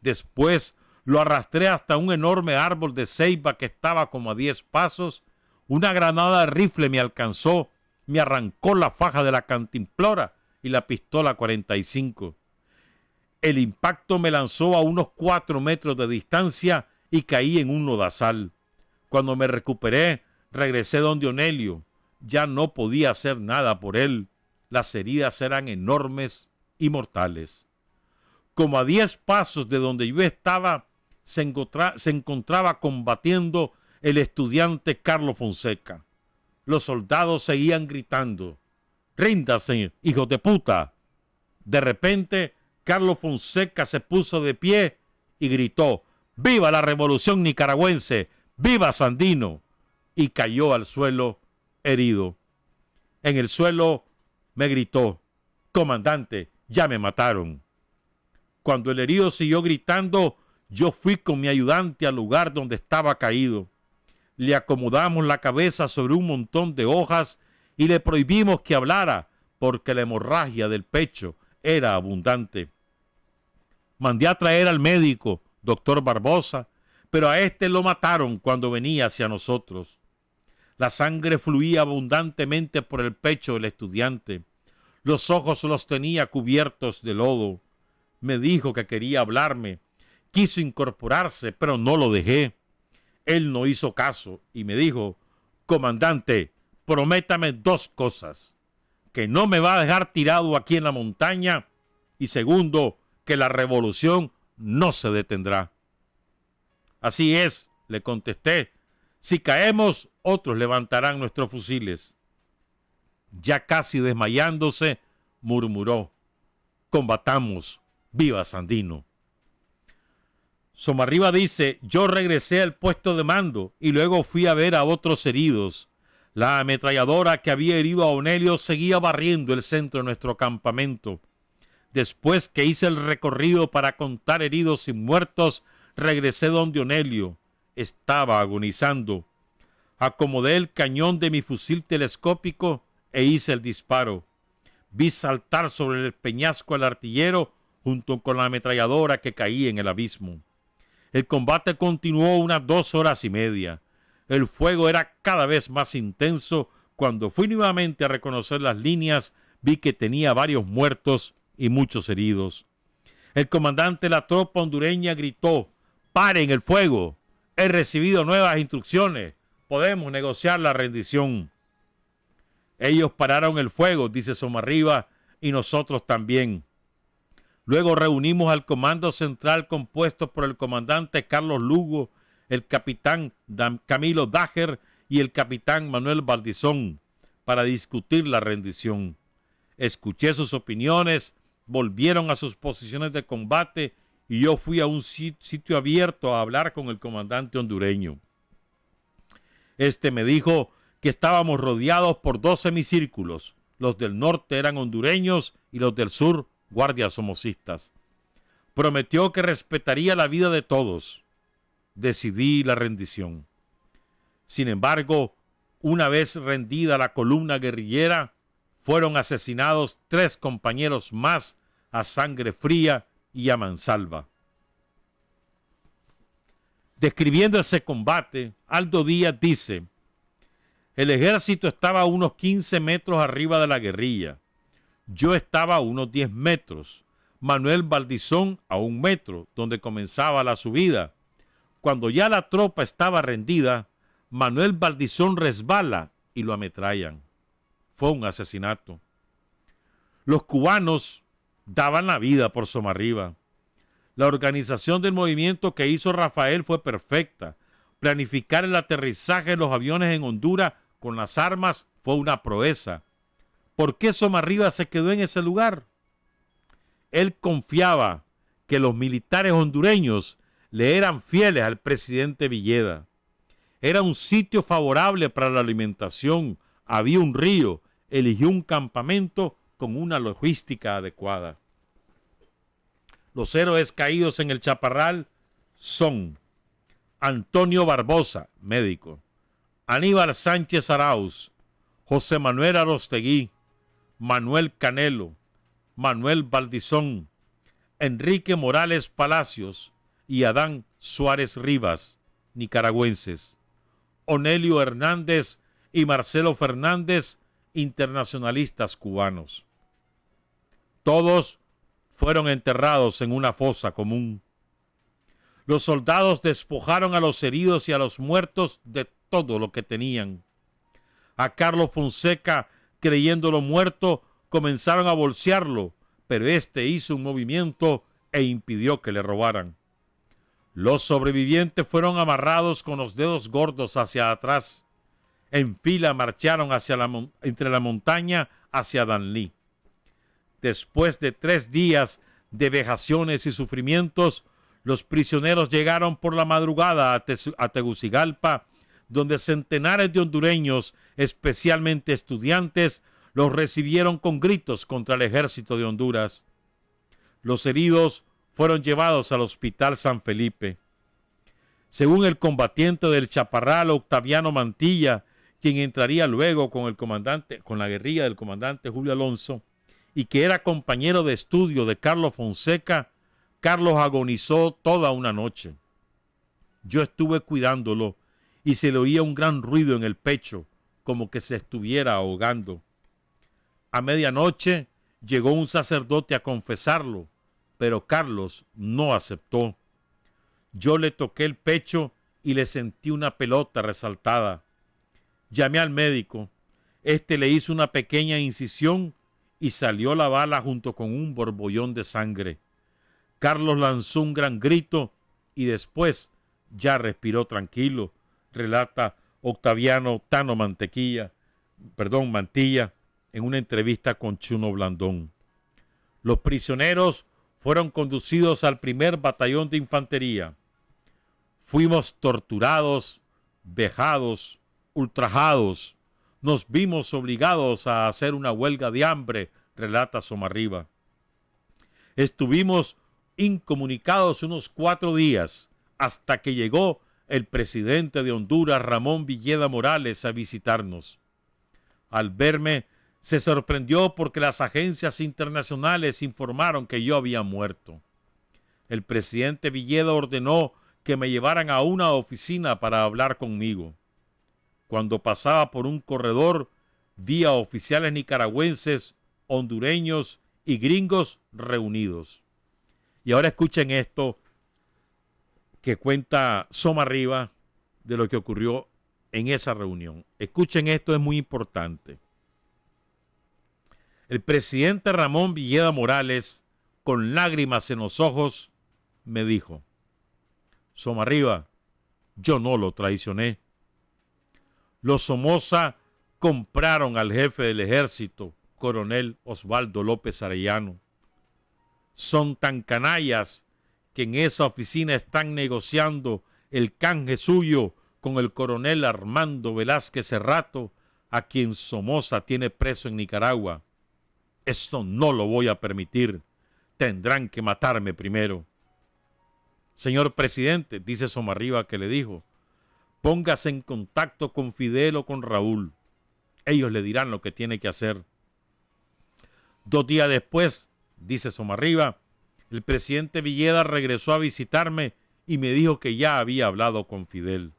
Después lo arrastré hasta un enorme árbol de ceiba que estaba como a 10 pasos. Una granada de rifle me alcanzó, me arrancó la faja de la cantimplora y la pistola 45. El impacto me lanzó a unos 4 metros de distancia y caí en un lodazal. Cuando me recuperé, regresé donde Onelio. Ya no podía hacer nada por él. Las heridas eran enormes y mortales. Como a 10 pasos de donde yo estaba, se encontraba combatiendo el estudiante Carlos Fonseca. Los soldados seguían gritando: ¡ríndase, hijos de puta! De repente, Carlos Fonseca se puso de pie y gritó: ¡viva la revolución nicaragüense! ¡Viva Sandino! Y cayó al suelo herido. En el suelo me gritó: comandante, ya me mataron. Cuando el herido siguió gritando, yo fui con mi ayudante al lugar donde estaba caído. Le acomodamos la cabeza sobre un montón de hojas y le prohibimos que hablara porque la hemorragia del pecho era abundante. Mandé a traer al médico, doctor Barbosa, pero a este lo mataron cuando venía hacia nosotros. La sangre fluía abundantemente por el pecho del estudiante. Los ojos los tenía cubiertos de lodo. Me dijo que quería hablarme. Quiso incorporarse, pero no lo dejé. Él no hizo caso y me dijo: comandante, prométame 2 cosas. Que no me va a dejar tirado aquí en la montaña y segundo, que la revolución no se detendrá. Así es, le contesté. Si caemos, otros levantarán nuestros fusiles. Ya casi desmayándose, murmuró: combatamos, viva Sandino. Somarriba dice: yo regresé al puesto de mando y luego fui a ver a otros heridos. La ametralladora que había herido a Onelio seguía barriendo el centro de nuestro campamento. Después que hice el recorrido para contar heridos y muertos, regresé donde Onelio estaba agonizando. Acomodé el cañón de mi fusil telescópico e hice el disparo. Vi saltar sobre el peñasco al artillero junto con la ametralladora que caía en el abismo. El combate continuó unas 2 horas y media. El fuego era cada vez más intenso. Cuando fui nuevamente a reconocer las líneas, vi que tenía varios muertos y muchos heridos. El comandante de la tropa hondureña gritó: ¡paren el fuego! He recibido nuevas instrucciones. Podemos negociar la rendición. Ellos pararon el fuego, dice Somarriba, y nosotros también. Luego reunimos al comando central compuesto por el comandante Carlos Lugo, el capitán Camilo Dager y el capitán Manuel Valdizón para discutir la rendición. Escuché sus opiniones, volvieron a sus posiciones de combate y yo fui a un sitio abierto a hablar con el comandante hondureño. Este me dijo que estábamos rodeados por 2 semicírculos. Los del norte eran hondureños y los del sur guardias somocistas. Prometió que respetaría la vida de todos. Decidí la rendición. Sin embargo, una vez rendida la columna guerrillera, fueron asesinados 3 compañeros más a sangre fría y a mansalva. Describiendo ese combate, Aldo Díaz dice: el ejército estaba a unos 15 metros arriba de la guerrilla. Yo estaba a unos 10 metros. Manuel Valdizón a 1 metro, donde comenzaba la subida. Cuando ya la tropa estaba rendida, Manuel Valdizón resbala y lo ametrallan. Fue un asesinato. Los cubanos daban la vida por Somarriba. La organización del movimiento que hizo Rafael fue perfecta. Planificar el aterrizaje de los aviones en Honduras con las armas fue una proeza. ¿Por qué Somarriba se quedó en ese lugar? Él confiaba que los militares hondureños le eran fieles al presidente Villeda. Era un sitio favorable para la alimentación, había un río, eligió un campamento con una logística adecuada. Los héroes caídos en el Chaparral son Antonio Barbosa, médico, Aníbal Sánchez Arauz, José Manuel Arostegui, Manuel Canelo, Manuel Valdizón, Enrique Morales Palacios y Adán Suárez Rivas, nicaragüenses, Onelio Hernández y Marcelo Fernández, internacionalistas cubanos. Todos fueron enterrados en una fosa común. Los soldados despojaron a los heridos y a los muertos de todo lo que tenían. A Carlos Fonseca, creyéndolo muerto, comenzaron a bolsearlo, pero este hizo un movimiento e impidió que le robaran. Los sobrevivientes fueron amarrados con los dedos gordos hacia atrás. En fila marcharon entre la montaña hacia Danlí. Después de 3 días de vejaciones y sufrimientos, los prisioneros llegaron por la madrugada a Tegucigalpa, donde centenares de hondureños, especialmente estudiantes, los recibieron con gritos contra el ejército de Honduras. Los heridos fueron llevados al Hospital San Felipe. Según el combatiente del Chaparral, Octaviano Mantilla, quien entraría luego con la guerrilla del comandante Julio Alonso, y que era compañero de estudio de Carlos Fonseca, Carlos agonizó toda una noche. Yo estuve cuidándolo y se le oía un gran ruido en el pecho, como que se estuviera ahogando. A medianoche llegó un sacerdote a confesarlo, pero Carlos no aceptó. Yo le toqué el pecho y le sentí una pelota resaltada. Llamé al médico. Este le hizo una pequeña incisión y salió la bala junto con un borbollón de sangre. Carlos lanzó un gran grito y después ya respiró tranquilo, relata Octaviano Tano Mantilla en una entrevista con Chuno Blandón. Los prisioneros fueron conducidos al 1er Batallón de Infantería. Fuimos torturados, vejados, ultrajados. Nos vimos obligados a hacer una huelga de hambre, relata Somarriba. Estuvimos incomunicados unos 4 días hasta que llegó el presidente de Honduras, Ramón Villeda Morales, a visitarnos. Al verme, se sorprendió porque las agencias internacionales informaron que yo había muerto. El presidente Villeda ordenó que me llevaran a una oficina para hablar conmigo. Cuando pasaba por un corredor, vi a oficiales nicaragüenses, hondureños y gringos reunidos. Y ahora escuchen esto que cuenta Somarriba de lo que ocurrió en esa reunión. Escuchen esto, es muy importante. El presidente Ramón Villeda Morales, con lágrimas en los ojos, me dijo: Somarriba, yo no lo traicioné. Los Somoza compraron al jefe del ejército, coronel Osvaldo López Arellano. Son tan canallas que en esa oficina están negociando el canje suyo con el coronel Armando Velázquez Cerrato, a quien Somoza tiene preso en Nicaragua. Esto no lo voy a permitir. Tendrán que matarme primero. Señor presidente, dice Somarriba que le dijo, póngase en contacto con Fidel o con Raúl. Ellos le dirán lo que tiene que hacer. 2 días después, dice Somarriba, el presidente Villeda regresó a visitarme y me dijo que ya había hablado con Fidel.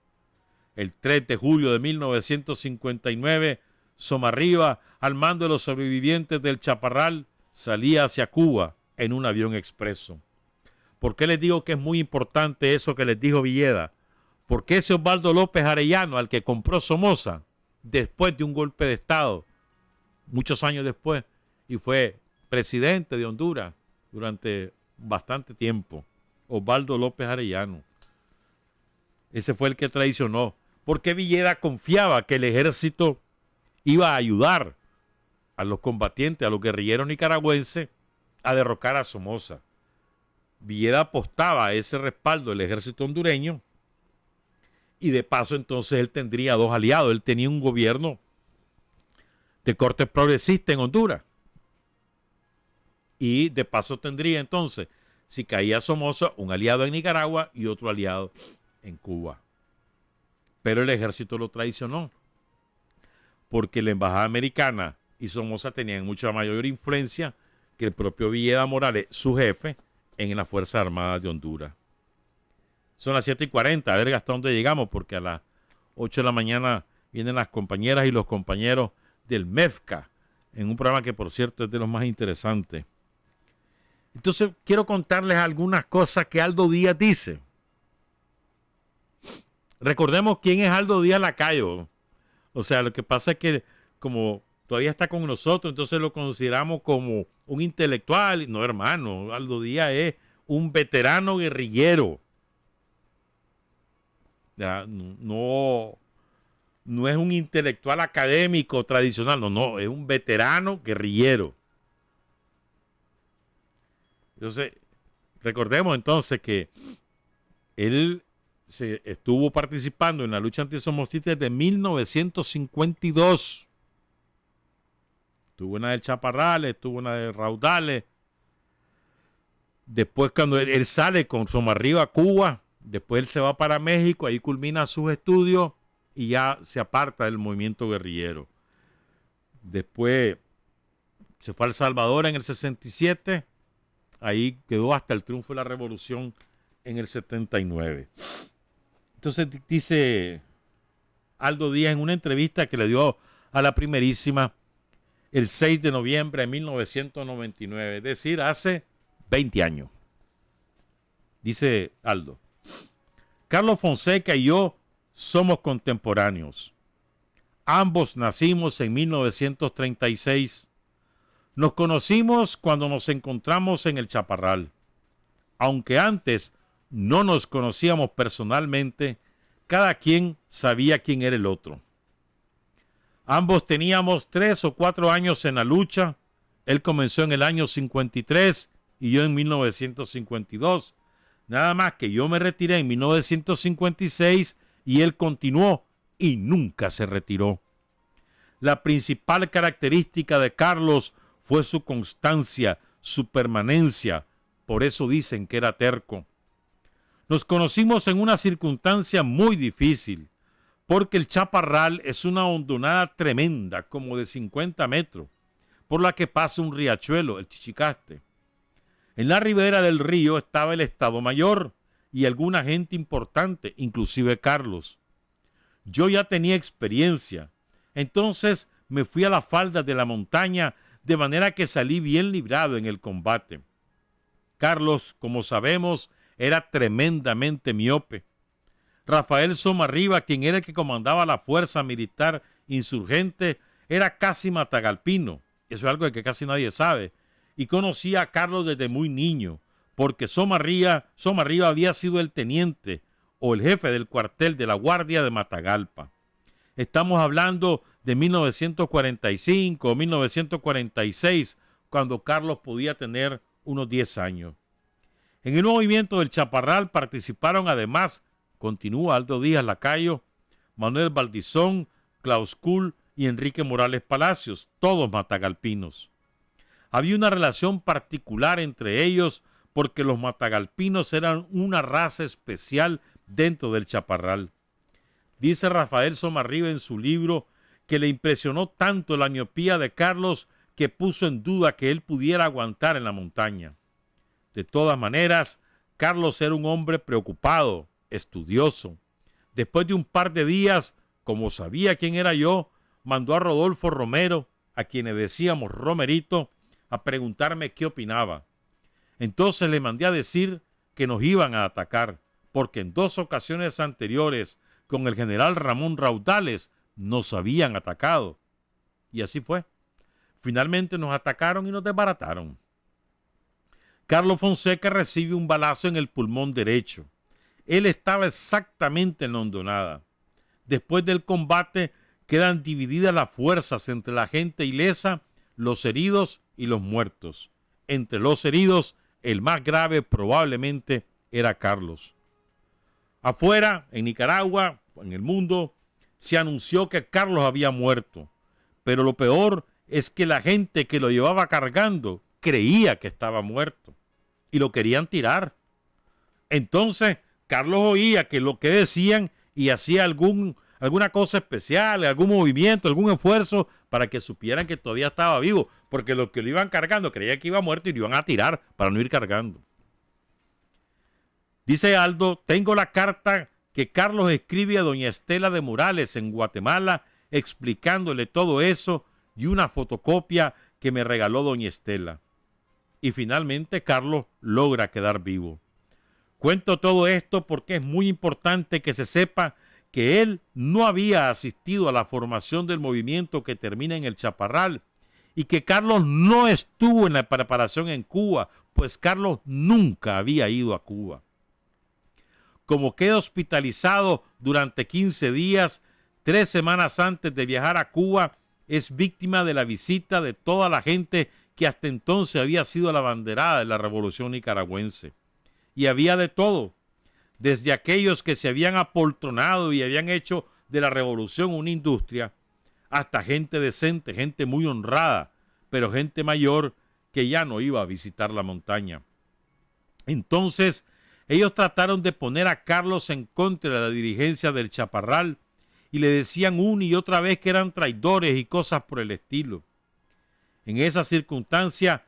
El 3 de julio de 1959, Somarriba, al mando de los sobrevivientes del Chaparral, salía hacia Cuba en un avión expreso. ¿Por qué les digo que es muy importante eso que les dijo Villeda? Porque ese Osvaldo López Arellano, al que compró Somoza, después de un golpe de Estado, muchos años después, y fue presidente de Honduras durante bastante tiempo, Osvaldo López Arellano. Ese fue el que traicionó, porque Villeda confiaba que el ejército iba a ayudar a los combatientes, a los guerrilleros nicaragüenses, a derrocar a Somoza. Villeda apostaba a ese respaldo del ejército hondureño y de paso entonces él tendría dos aliados. Él tenía un gobierno de corte progresista en Honduras y de paso tendría entonces, si caía Somoza, un aliado en Nicaragua y otro aliado en Cuba. Pero el ejército lo traicionó porque la embajada americana y Somoza tenían mucha mayor influencia que el propio Villeda Morales, su jefe, en las Fuerzas Armadas de Honduras. Son las 7:40, a ver hasta dónde llegamos, porque a las 8 de la mañana vienen las compañeras y los compañeros del MEFCA, en un programa que por cierto es de los más interesantes. Entonces quiero contarles algunas cosas que Aldo Díaz dice. Recordemos quién es Aldo Díaz Lacayo. O sea, lo que pasa es que como todavía está con nosotros, entonces lo consideramos como un intelectual. No, hermano, Aldo Díaz es un veterano guerrillero. Ya, no es un intelectual académico tradicional, no, es un veterano guerrillero. Entonces, recordemos entonces que él se estuvo participando en la lucha antisomocista desde 1952. Tuvo una de Chaparrales, tuvo una de Raudales. Después cuando él sale con Somarriba a Cuba, después él se va para México, ahí culmina sus estudios y ya se aparta del movimiento guerrillero. Después se fue a El Salvador en el 67, ahí quedó hasta el triunfo de la revolución en el 79. Entonces dice Aldo Díaz en una entrevista que le dio a La Primerísima el 6 de noviembre de 1999, es decir, hace 20 años. Dice Aldo: Carlos Fonseca y yo somos contemporáneos. Ambos nacimos en 1936. Nos conocimos cuando nos encontramos en el Chaparral. Aunque antes no nos conocíamos personalmente, cada quien sabía quién era el otro. Ambos teníamos 3 o 4 años en la lucha. Él comenzó en el año 53 y yo en 1952. Nada más que yo me retiré en 1956 y él continuó y nunca se retiró. La principal característica de Carlos fue su constancia, su permanencia. Por eso dicen que era terco. Nos conocimos en una circunstancia muy difícil, porque el Chaparral es una hondonada tremenda, como de 50 metros, por la que pasa un riachuelo, el Chichicaste. En la ribera del río estaba el Estado Mayor y alguna gente importante, inclusive Carlos. Yo ya tenía experiencia, entonces me fui a la falda de la montaña, de manera que salí bien librado en el combate. Carlos, como sabemos, era tremendamente miope. Rafael Somarriba, quien era el que comandaba la fuerza militar insurgente, era casi matagalpino. Eso es algo que casi nadie sabe. Y conocía a Carlos desde muy niño, porque Somarriba había sido el teniente o el jefe del cuartel de la Guardia de Matagalpa. Estamos hablando de 1945 o 1946, cuando Carlos podía tener unos 10 años. En el movimiento del Chaparral participaron además, continúa Aldo Díaz Lacayo, Manuel Valdizón, Klaus Kuhl y Enrique Morales Palacios, todos matagalpinos. Había una relación particular entre ellos porque los matagalpinos eran una raza especial dentro del Chaparral. Dice Rafael Somarriba en su libro que le impresionó tanto la miopía de Carlos que puso en duda que él pudiera aguantar en la montaña. De todas maneras, Carlos era un hombre preocupado, estudioso. Después de un par de días, como sabía quién era yo, mandó a Rodolfo Romero, a quien le decíamos Romerito, a preguntarme qué opinaba. Entonces le mandé a decir que nos iban a atacar, porque en 2 ocasiones anteriores, con el general Ramón Raudales, nos habían atacado. Y así fue. Finalmente nos atacaron y nos desbarataron. Carlos Fonseca recibe un balazo en el pulmón derecho. Él estaba exactamente en la hondonada. Después del combate quedan divididas las fuerzas entre la gente ilesa, los heridos y los muertos. Entre los heridos, el más grave probablemente era Carlos. Afuera, en Nicaragua, en el mundo, se anunció que Carlos había muerto. Pero lo peor es que la gente que lo llevaba cargando creía que estaba muerto y lo querían tirar. Entonces, Carlos oía que lo que decían y hacía alguna cosa especial, algún movimiento, algún esfuerzo para que supieran que todavía estaba vivo, porque los que lo iban cargando creían que iba muerto y lo iban a tirar para no ir cargando. Dice Aldo, tengo la carta que Carlos escribe a doña Estela de Morales en Guatemala explicándole todo eso y una fotocopia que me regaló doña Estela. Y finalmente Carlos logra quedar vivo. Cuento todo esto porque es muy importante que se sepa que él no había asistido a la formación del movimiento que termina en el Chaparral y que Carlos no estuvo en la preparación en Cuba, pues Carlos nunca había ido a Cuba. Como queda hospitalizado durante 15 días, 3 semanas antes de viajar a Cuba, es víctima de la visita de toda la gente que hasta entonces había sido la abanderada de la revolución nicaragüense. Y había de todo, desde aquellos que se habían apoltronado y habían hecho de la revolución una industria, hasta gente decente, gente muy honrada, pero gente mayor que ya no iba a visitar la montaña. Entonces, ellos trataron de poner a Carlos en contra de la dirigencia del Chaparral y le decían una y otra vez que eran traidores y cosas por el estilo. En esa circunstancia,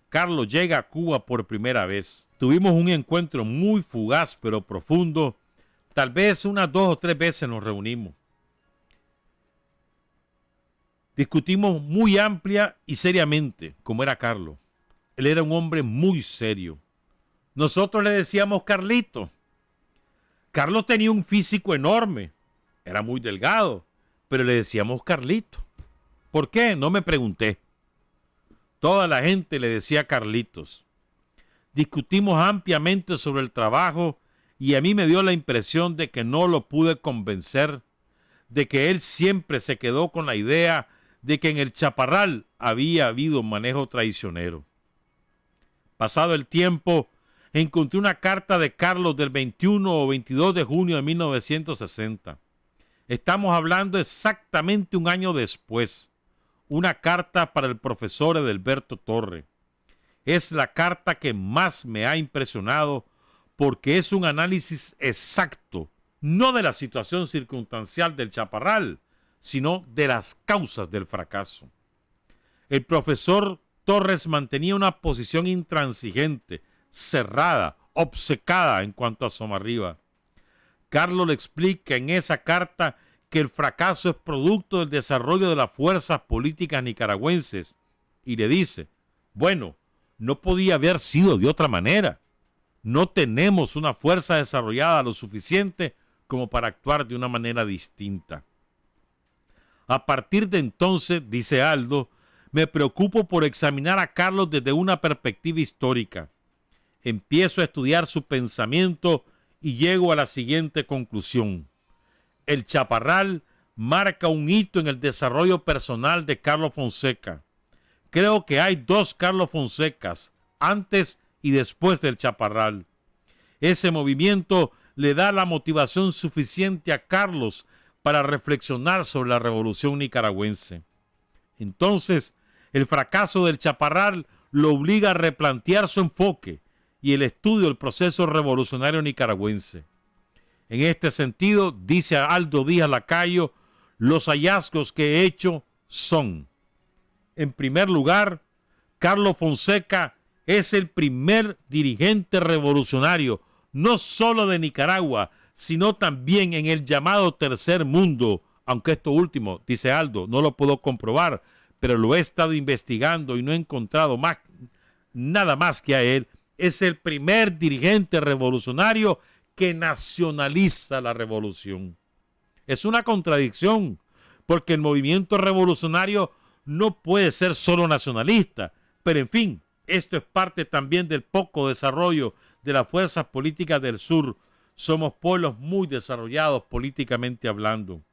Carlos llega a Cuba por primera vez. Tuvimos un encuentro muy fugaz pero profundo. Tal vez unas 2 o 3 veces nos reunimos. Discutimos muy amplia y seriamente, como era Carlos. Él era un hombre muy serio. Nosotros le decíamos Carlito. Carlos tenía un físico enorme. Era muy delgado, pero le decíamos Carlito. ¿Por qué? No me pregunté. Toda la gente le decía Carlitos. Discutimos ampliamente sobre el trabajo y a mí me dio la impresión de que no lo pude convencer, de que él siempre se quedó con la idea de que en el Chaparral había habido un manejo traicionero. Pasado el tiempo, encontré una carta de Carlos del 21 o 22 de junio de 1960. Estamos hablando exactamente un año después. Una carta para el profesor Edelberto Torre. Es la carta que más me ha impresionado porque es un análisis exacto, no de la situación circunstancial del Chaparral, sino de las causas del fracaso. El profesor Torres mantenía una posición intransigente, cerrada, obcecada en cuanto a Somarriba. Carlos le explica en esa carta que el fracaso es producto del desarrollo de las fuerzas políticas nicaragüenses y le dice, bueno, no podía haber sido de otra manera. No tenemos una fuerza desarrollada lo suficiente como para actuar de una manera distinta. A partir de entonces, dice Aldo, me preocupo por examinar a Carlos desde una perspectiva histórica. Empiezo a estudiar su pensamiento y llego a la siguiente conclusión. El Chaparral marca un hito en el desarrollo personal de Carlos Fonseca. Creo que hay 2 Carlos Fonsecas, antes y después del Chaparral. Ese movimiento le da la motivación suficiente a Carlos para reflexionar sobre la revolución nicaragüense. Entonces, el fracaso del Chaparral lo obliga a replantear su enfoque y el estudio del proceso revolucionario nicaragüense. En este sentido, dice Aldo Díaz Lacayo, los hallazgos que he hecho son, en primer lugar, Carlos Fonseca es el primer dirigente revolucionario, no solo de Nicaragua, sino también en el llamado tercer mundo, aunque esto último, dice Aldo, no lo puedo comprobar, pero lo he estado investigando y no he encontrado nada más que a él. Es el primer dirigente revolucionario que nacionaliza la revolución. Es una contradicción, porque el movimiento revolucionario no puede ser solo nacionalista, pero en fin, esto es parte también del poco desarrollo de las fuerzas políticas del sur. Somos pueblos muy desarrollados políticamente hablando.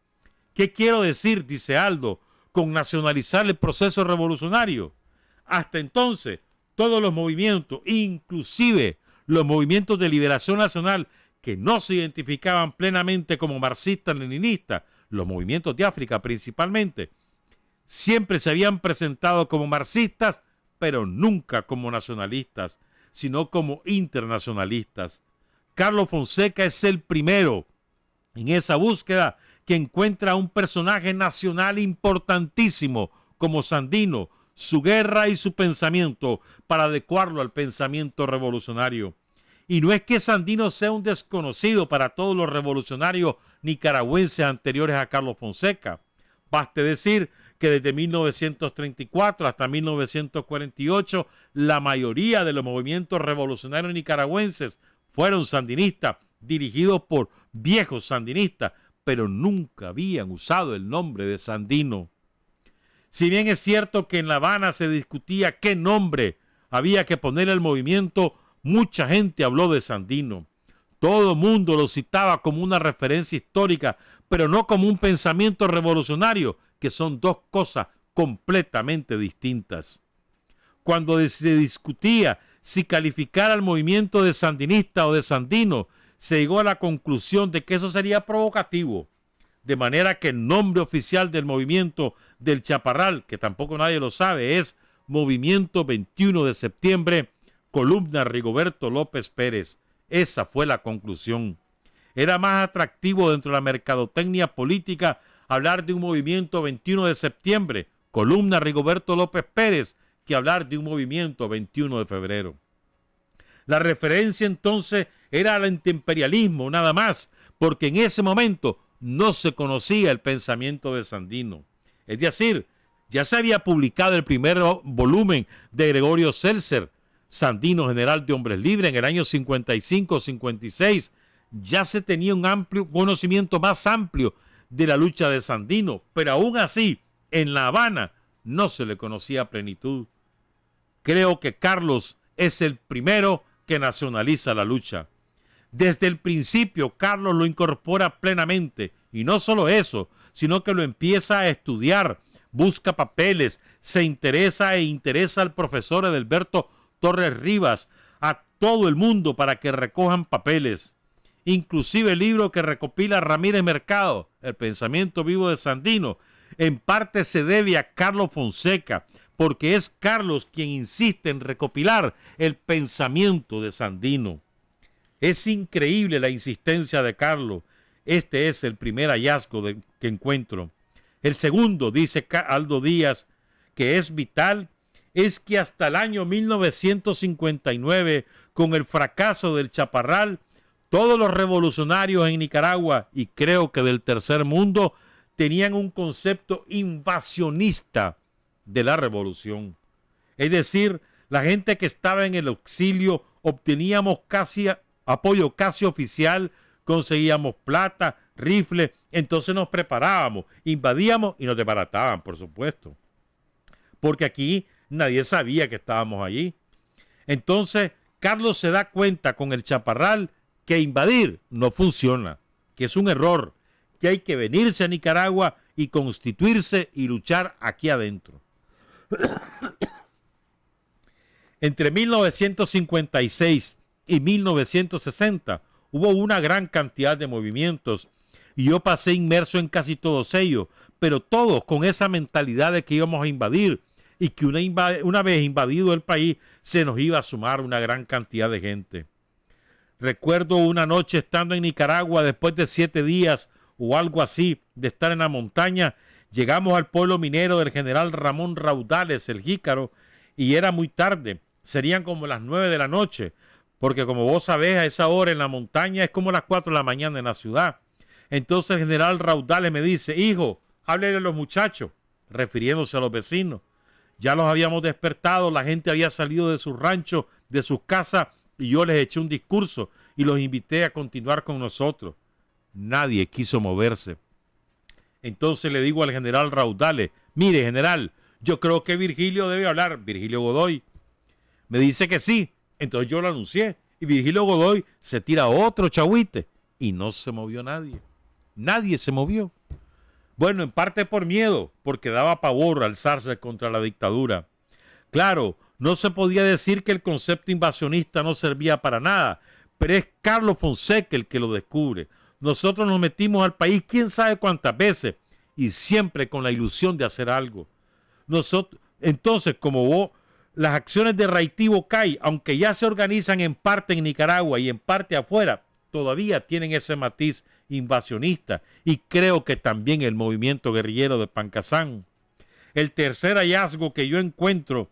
¿Qué quiero decir, dice Aldo, con nacionalizar el proceso revolucionario? Hasta entonces, todos los movimientos, inclusive los movimientos de liberación nacional que no se identificaban plenamente como marxistas-leninistas, los movimientos de África principalmente, siempre se habían presentado como marxistas, pero nunca como nacionalistas, sino como internacionalistas. Carlos Fonseca es el primero en esa búsqueda que encuentra un personaje nacional importantísimo como Sandino, su guerra y su pensamiento para adecuarlo al pensamiento revolucionario. Y no es que Sandino sea un desconocido para todos los revolucionarios nicaragüenses anteriores a Carlos Fonseca. Baste decir que desde 1934 hasta 1948 la mayoría de los movimientos revolucionarios nicaragüenses fueron sandinistas, dirigidos por viejos sandinistas, pero nunca habían usado el nombre de Sandino. Si bien es cierto que en La Habana se discutía qué nombre había que poner al movimiento, mucha gente habló de Sandino. Todo el mundo lo citaba como una referencia histórica, pero no como un pensamiento revolucionario, que son dos cosas completamente distintas. Cuando se discutía si calificar al movimiento de sandinista o de Sandino, se llegó a la conclusión de que eso sería provocativo, de manera que el nombre oficial del movimiento del Chaparral, que tampoco nadie lo sabe, es Movimiento 21 de Septiembre, Columna Rigoberto López Pérez. Esa fue la conclusión. Era más atractivo dentro de la mercadotecnia política hablar de un movimiento 21 de septiembre, Columna Rigoberto López Pérez, que hablar de un movimiento 21 de febrero. La referencia entonces era al antiimperialismo, nada más, porque en ese momento no se conocía el pensamiento de Sandino. Es decir, ya se había publicado el primer volumen de Gregorio Seltzer, Sandino, general de hombres libres, en el año 55-56. Ya se tenía un amplio conocimiento más amplio de la lucha de Sandino, pero aún así, en La Habana no se le conocía a plenitud. Creo que Carlos es el primero que nacionaliza la lucha. Desde el principio, Carlos lo incorpora plenamente, y no solo eso, sino que lo empieza a estudiar, busca papeles, se interesa al profesor Edelberto Torres Rivas, a todo el mundo para que recojan papeles. Inclusive el libro que recopila Ramírez Mercado, El pensamiento vivo de Sandino, en parte se debe a Carlos Fonseca, porque es Carlos quien insiste en recopilar el pensamiento de Sandino. Es increíble la insistencia de Carlos. Este es el primer hallazgo que encuentro. El segundo, dice Aldo Díaz, que es vital, es que hasta el año 1959, con el fracaso del Chaparral, todos los revolucionarios en Nicaragua, y creo que del tercer mundo, tenían un concepto invasionista de la revolución. Es decir, la gente que estaba en el exilio obteníamos apoyo casi oficial, conseguíamos plata, rifles, entonces nos preparábamos, invadíamos y nos desbarataban, por supuesto. Porque aquí nadie sabía que estábamos allí. Entonces, Carlos se da cuenta con el Chaparral que invadir no funciona, que es un error, que hay que venirse a Nicaragua y constituirse y luchar aquí adentro. Entre 1956 y 1960 hubo una gran cantidad de movimientos y yo pasé inmerso en casi todos ellos, pero todos con esa mentalidad de que íbamos a invadir y que una vez invadido el país se nos iba a sumar una gran cantidad de gente. Recuerdo una noche estando en Nicaragua después de 7 días o algo así de estar en la montaña, llegamos al pueblo minero del general Ramón Raudales, el Jícaro, y era muy tarde. serían como las 9 de la noche, porque como vos sabés, a esa hora en la montaña es como las 4 de la mañana en la ciudad. Entonces el general Raudales me dice, hijo, háblele a los muchachos, refiriéndose a los vecinos. Ya los habíamos despertado, la gente había salido de sus ranchos, de sus casas, y yo les eché un discurso y los invité a continuar con nosotros. Nadie quiso moverse. Entonces le digo al general Raudales, mire general, yo creo que Virgilio debe hablar, Virgilio Godoy. Me dice que sí, entonces yo lo anuncié y Virgilio Godoy se tira otro chagüite y no se movió nadie. Nadie se movió. Bueno, en parte por miedo, porque daba pavor alzarse contra la dictadura. Claro, no se podía decir que el concepto invasionista no servía para nada, pero es Carlos Fonseca el que lo descubre. Nosotros nos metimos al país quién sabe cuántas veces y siempre con la ilusión de hacer algo. Entonces, como vos, las acciones de Haití Bocay, aunque ya se organizan en parte en Nicaragua y en parte afuera, todavía tienen ese matiz invasionista y creo que también el movimiento guerrillero de Pancasán. El tercer hallazgo que yo encuentro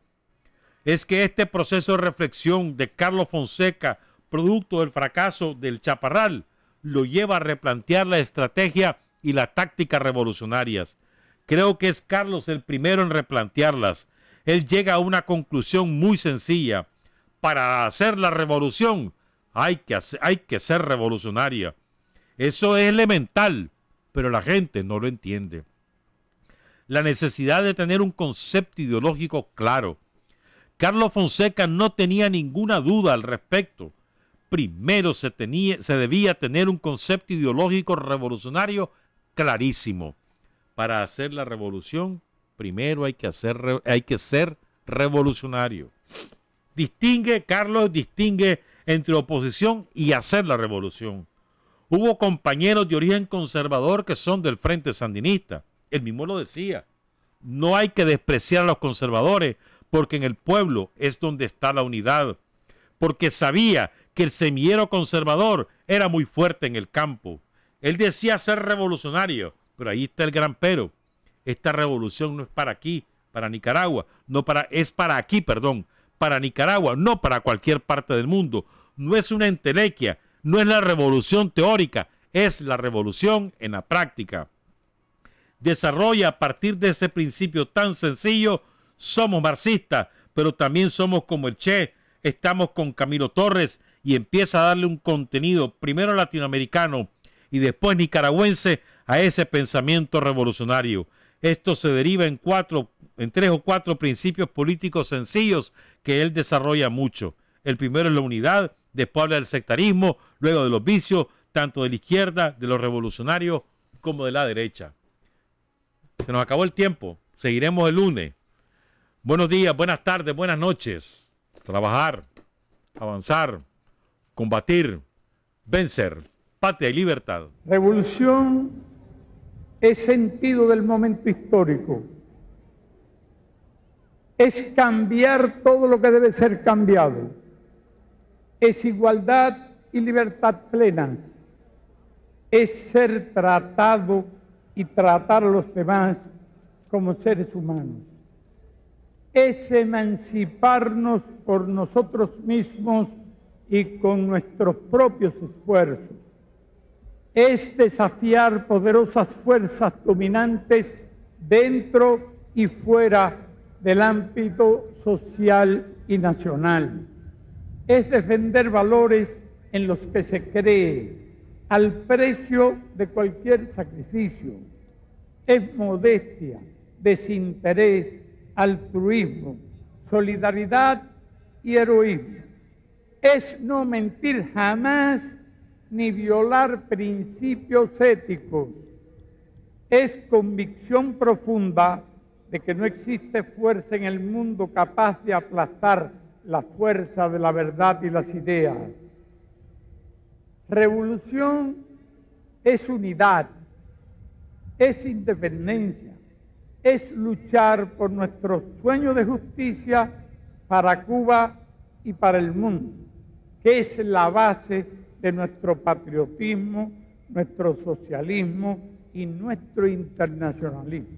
es que este proceso de reflexión de Carlos Fonseca, producto del fracaso del Chaparral, lo lleva a replantear la estrategia y las tácticas revolucionarias. Creo que es Carlos el primero en replantearlas. Él llega a una conclusión muy sencilla. Para hacer la revolución hay que ser revolucionaria. Eso es elemental, pero la gente no lo entiende. La necesidad de tener un concepto ideológico claro. Carlos Fonseca no tenía ninguna duda al respecto. Primero se debía tener un concepto ideológico revolucionario clarísimo. Para hacer la revolución, primero hay que ser revolucionario. Carlos distingue entre oposición y hacer la revolución. Hubo compañeros de origen conservador que son del Frente Sandinista. Él mismo lo decía. No hay que despreciar a los conservadores porque en el pueblo es donde está la unidad. Porque sabía que el semillero conservador era muy fuerte en el campo. Él decía ser revolucionario, pero ahí está el gran pero. Esta revolución no es para aquí, para Nicaragua, para Nicaragua, no para cualquier parte del mundo. No es una entelequia, no es la revolución teórica, es la revolución en la práctica. Desarrolla a partir de ese principio tan sencillo, somos marxistas, pero también somos como el Che, estamos con Camilo Torres y empieza a darle un contenido primero latinoamericano y después nicaragüense a ese pensamiento revolucionario. Esto se deriva en 3 o 4 principios políticos sencillos que él desarrolla mucho. El primero es la unidad, después habla del sectarismo, luego de los vicios, tanto de la izquierda, de los revolucionarios, como de la derecha. Se nos acabó el tiempo, seguiremos el lunes. Buenos días, buenas tardes, buenas noches. Trabajar, avanzar, combatir, vencer, patria y libertad. Revolución es sentido del momento histórico. Es cambiar todo lo que debe ser cambiado. Es igualdad y libertad plenas. Es ser tratado y tratar a los demás como seres humanos. Es emanciparnos por nosotros mismos y con nuestros propios esfuerzos. Es desafiar poderosas fuerzas dominantes dentro y fuera del ámbito social y nacional. Es defender valores en los que se cree al precio de cualquier sacrificio. Es modestia, desinterés, altruismo, solidaridad y heroísmo. Es no mentir jamás ni violar principios éticos. Es convicción profunda de que no existe fuerza en el mundo capaz de aplastar la fuerza de la verdad y las ideas. Revolución es unidad, es independencia, es luchar por nuestro sueño de justicia para Cuba y para el mundo, que es la base de nuestro patriotismo, nuestro socialismo y nuestro internacionalismo.